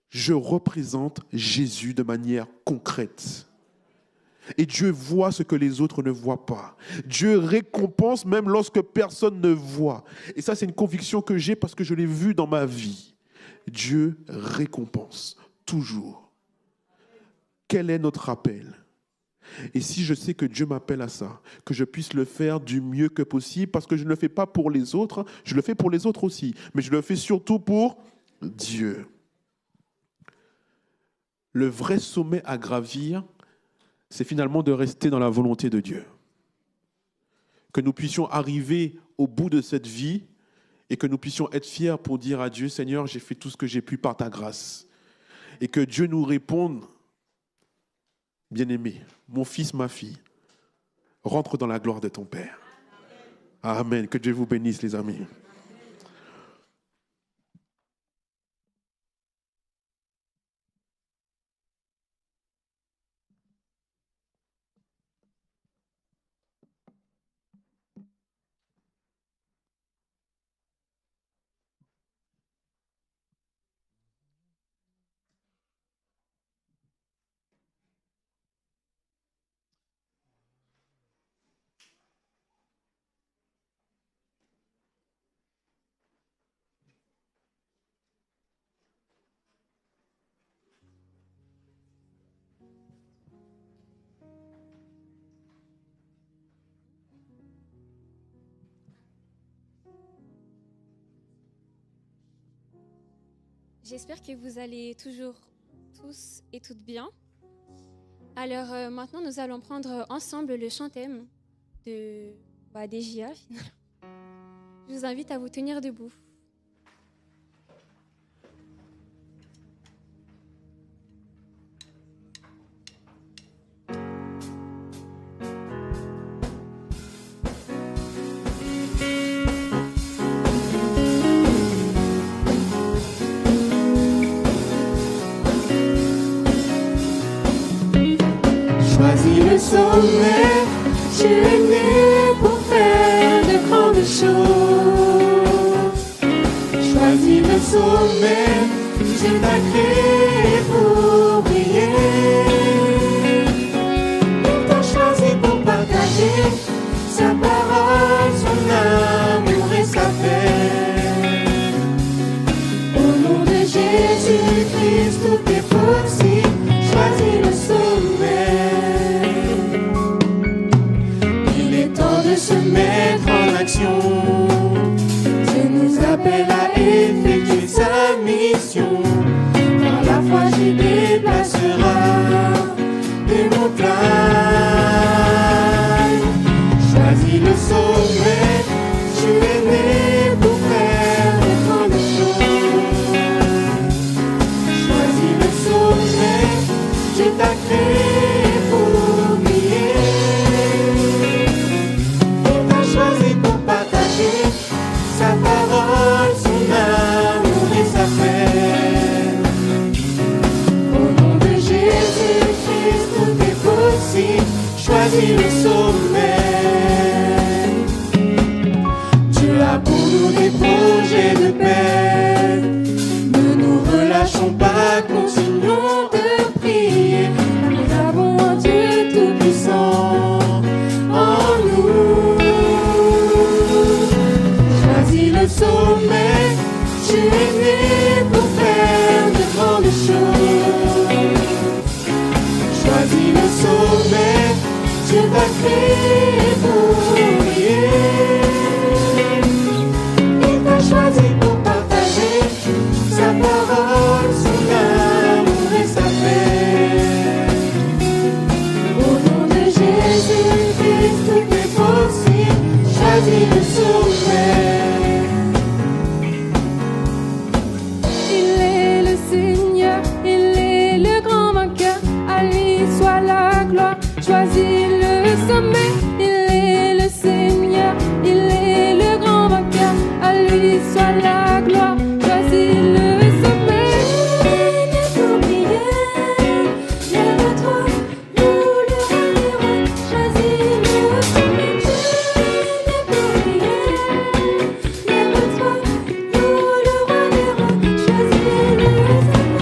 Je représente Jésus de manière concrète. Et Dieu voit ce que les autres ne voient pas. Dieu récompense même lorsque personne ne voit. Et ça, c'est une conviction que j'ai parce que je l'ai vu dans ma vie. Dieu récompense toujours. Quel est notre appel ? Et si je sais que Dieu m'appelle à ça, que je puisse le faire du mieux que possible, parce que je ne le fais pas pour les autres, je le fais pour les autres aussi, mais je le fais surtout pour Dieu. Le vrai sommet à gravir, c'est finalement de rester dans la volonté de Dieu. Que nous puissions arriver au bout de cette vie et que nous puissions être fiers pour dire à Dieu, Seigneur, j'ai fait tout ce que j'ai pu par ta grâce. Et que Dieu nous réponde, bien-aimé, mon fils, ma fille, rentre dans la gloire de ton Père. Amen. Que Dieu vous bénisse, les amis. J'espère que vous allez toujours tous et toutes bien. Alors maintenant, nous allons prendre ensemble le chant-thème des JA. Je vous invite à vous tenir debout. Choisis le sommet, tu es né pour faire de grandes choses. Choisis le sommet, Dieu t'a créé pour briller. Il t'a choisi pour partager sa parole, son amour et sa paix. Au nom de Jésus-Christ, tout est possible. Choisis le sommet. De se mettre en action, Dieu nous appelle à effectuer sa mission. Par la foi, Dieu déplacera des montagnes. Choisis le sommet, tu es né pour faire de grandes choses. Choisis le sommet, Dieu t'a créé pour briller. Sa parole, son amour et sa paix. Au nom de Jésus-Christ, tout est possible. Choisis le sommet. Dieu a pour nous des projets de paix. Ne nous relâchons pas, continuons de prier. Nous avons un Dieu tout-puissant en nous. Le sommet, tu es né pour faire de grandes choses. Choisis le sommet, Dieu t'a créé pour briller. Il t'a choisi pour partager sa parole, son amour et sa paix. Au nom de Jésus-Christ, tout est possible. Choisis le sommet. Choisis le sommet, il est le Seigneur, il est le grand vainqueur, à lui soit la gloire. Choisis le sommet, pour briller, lève-toi, nous le relèverons. Choisis le sommet, pour briller, lève-toi, nous le relèverons. Choisis le sommet.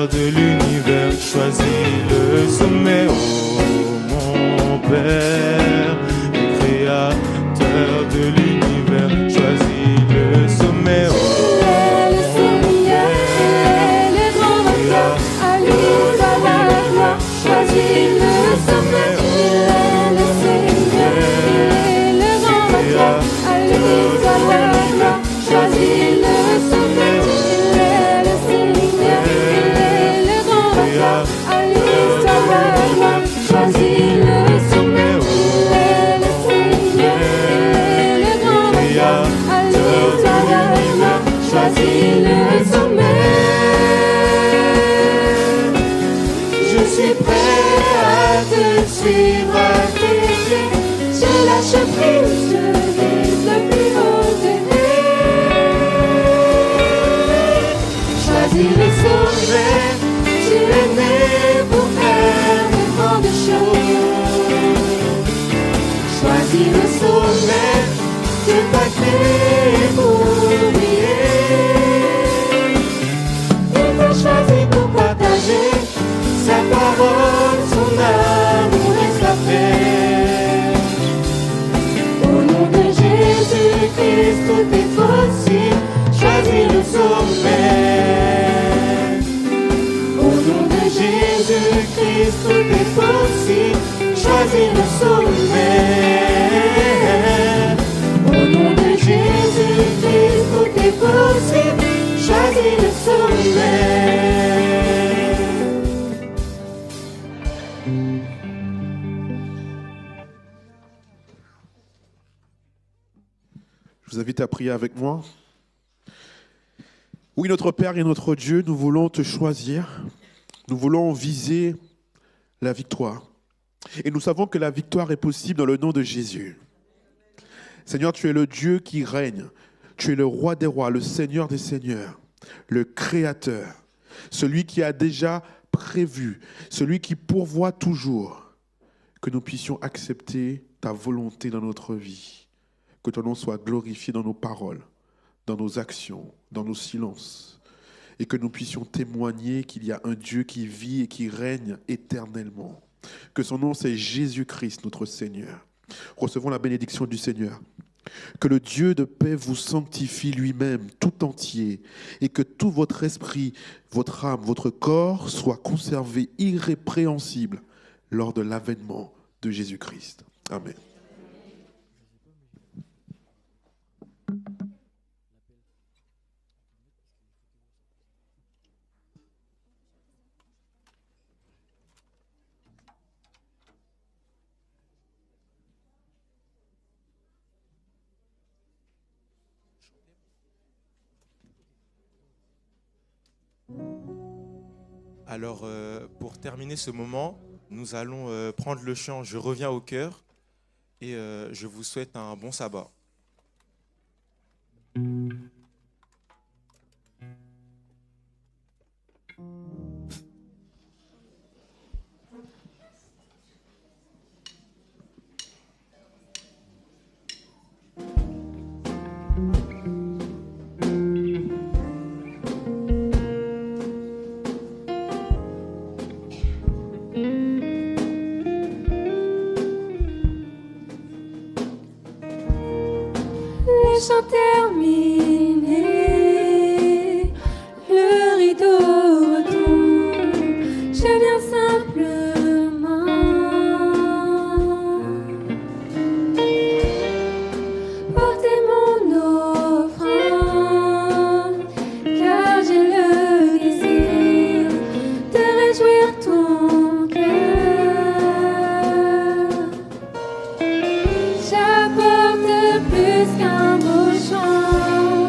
De l'univers, choisis le sommet, oh mon Père, le créateur de l'univers, choisis le sommet, oh le Seigneur, le grand vainqueur, à lui soit la gloire. Choisis le sommet, le Seigneur, le grand vainqueur, à lui soit la gloire. Choisis le sommet, le Seigneur. Choisis le sommet, le Seigneur, le grand vainqueur, à lui soit la gloire. Choisis le sommet. Je suis prêt à te suivre, à tes pieds. Je lâche prise, je vise le plus haut degré. Choisis le sommet, tu es né pour faire de grandes choses. Choisis le sommet, Dieu t'a créé pour briller. Il t'a choisi pour partager sa parole, son amour et sa paix. Au nom de Jésus-Christ, tout est possible. Choisis le sommet. Au nom de Jésus-Christ, tout est possible. Choisis le sommet. Au nom de Jésus-Christ. invite à prier avec moi. Oui, notre Père et notre Dieu, nous voulons te choisir. Nous voulons viser la victoire. Et nous savons que la victoire est possible dans le nom de Jésus. Seigneur, tu es le Dieu qui règne. Tu es le roi des rois, le Seigneur des seigneurs, le Créateur, celui qui a déjà prévu, celui qui pourvoit toujours, que nous puissions accepter ta volonté dans notre vie, que ton nom soit glorifié dans nos paroles, dans nos actions, dans nos silences, et que nous puissions témoigner qu'il y a un Dieu qui vit et qui règne éternellement, que son nom c'est Jésus-Christ notre Seigneur. Recevons la bénédiction du Seigneur. Que le Dieu de paix vous sanctifie lui-même tout entier et que tout votre esprit, votre âme, votre corps soient conservés irrépréhensibles lors de l'avènement de Jésus-Christ. Amen. Alors, pour terminer ce moment, nous allons prendre le chant « Je reviens au cœur » et je vous souhaite un bon sabbat. Les chants terminés, le rideau retombe, je viens simplement porter mon offrande, car j'ai le désir de réjouir ton cœur. J'apporte plus qu'un beau chant.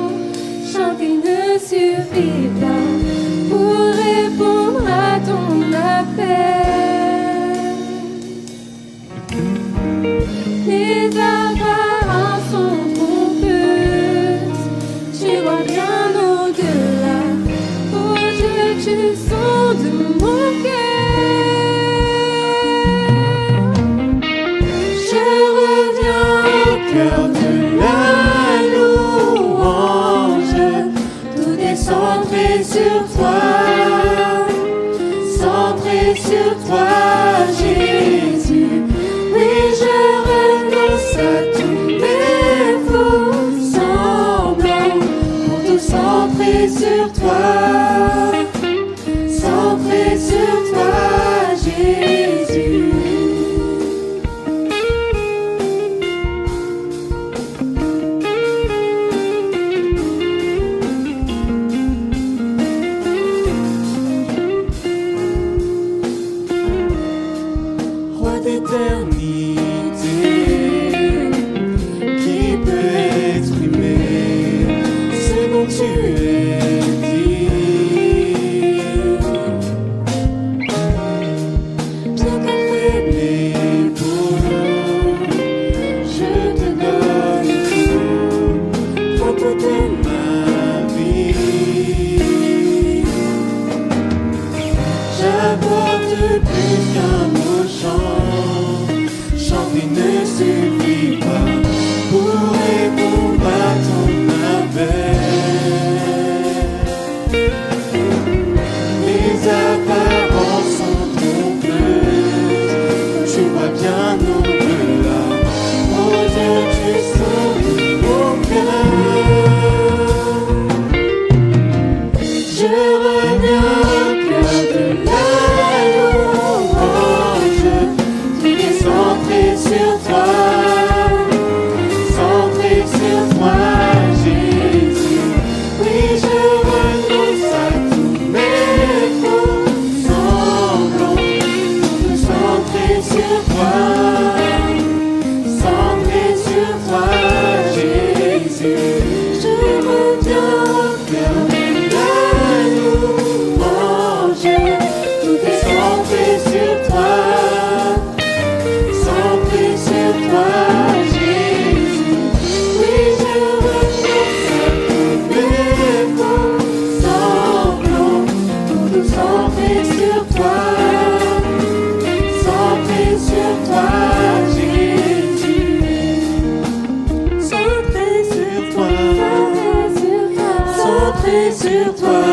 centré sur toi,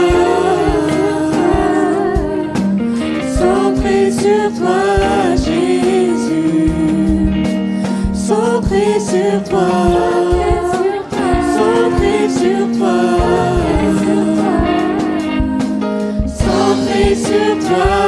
centré sur toi, Jésus, centré sur toi, centré sur toi, centré sur toi.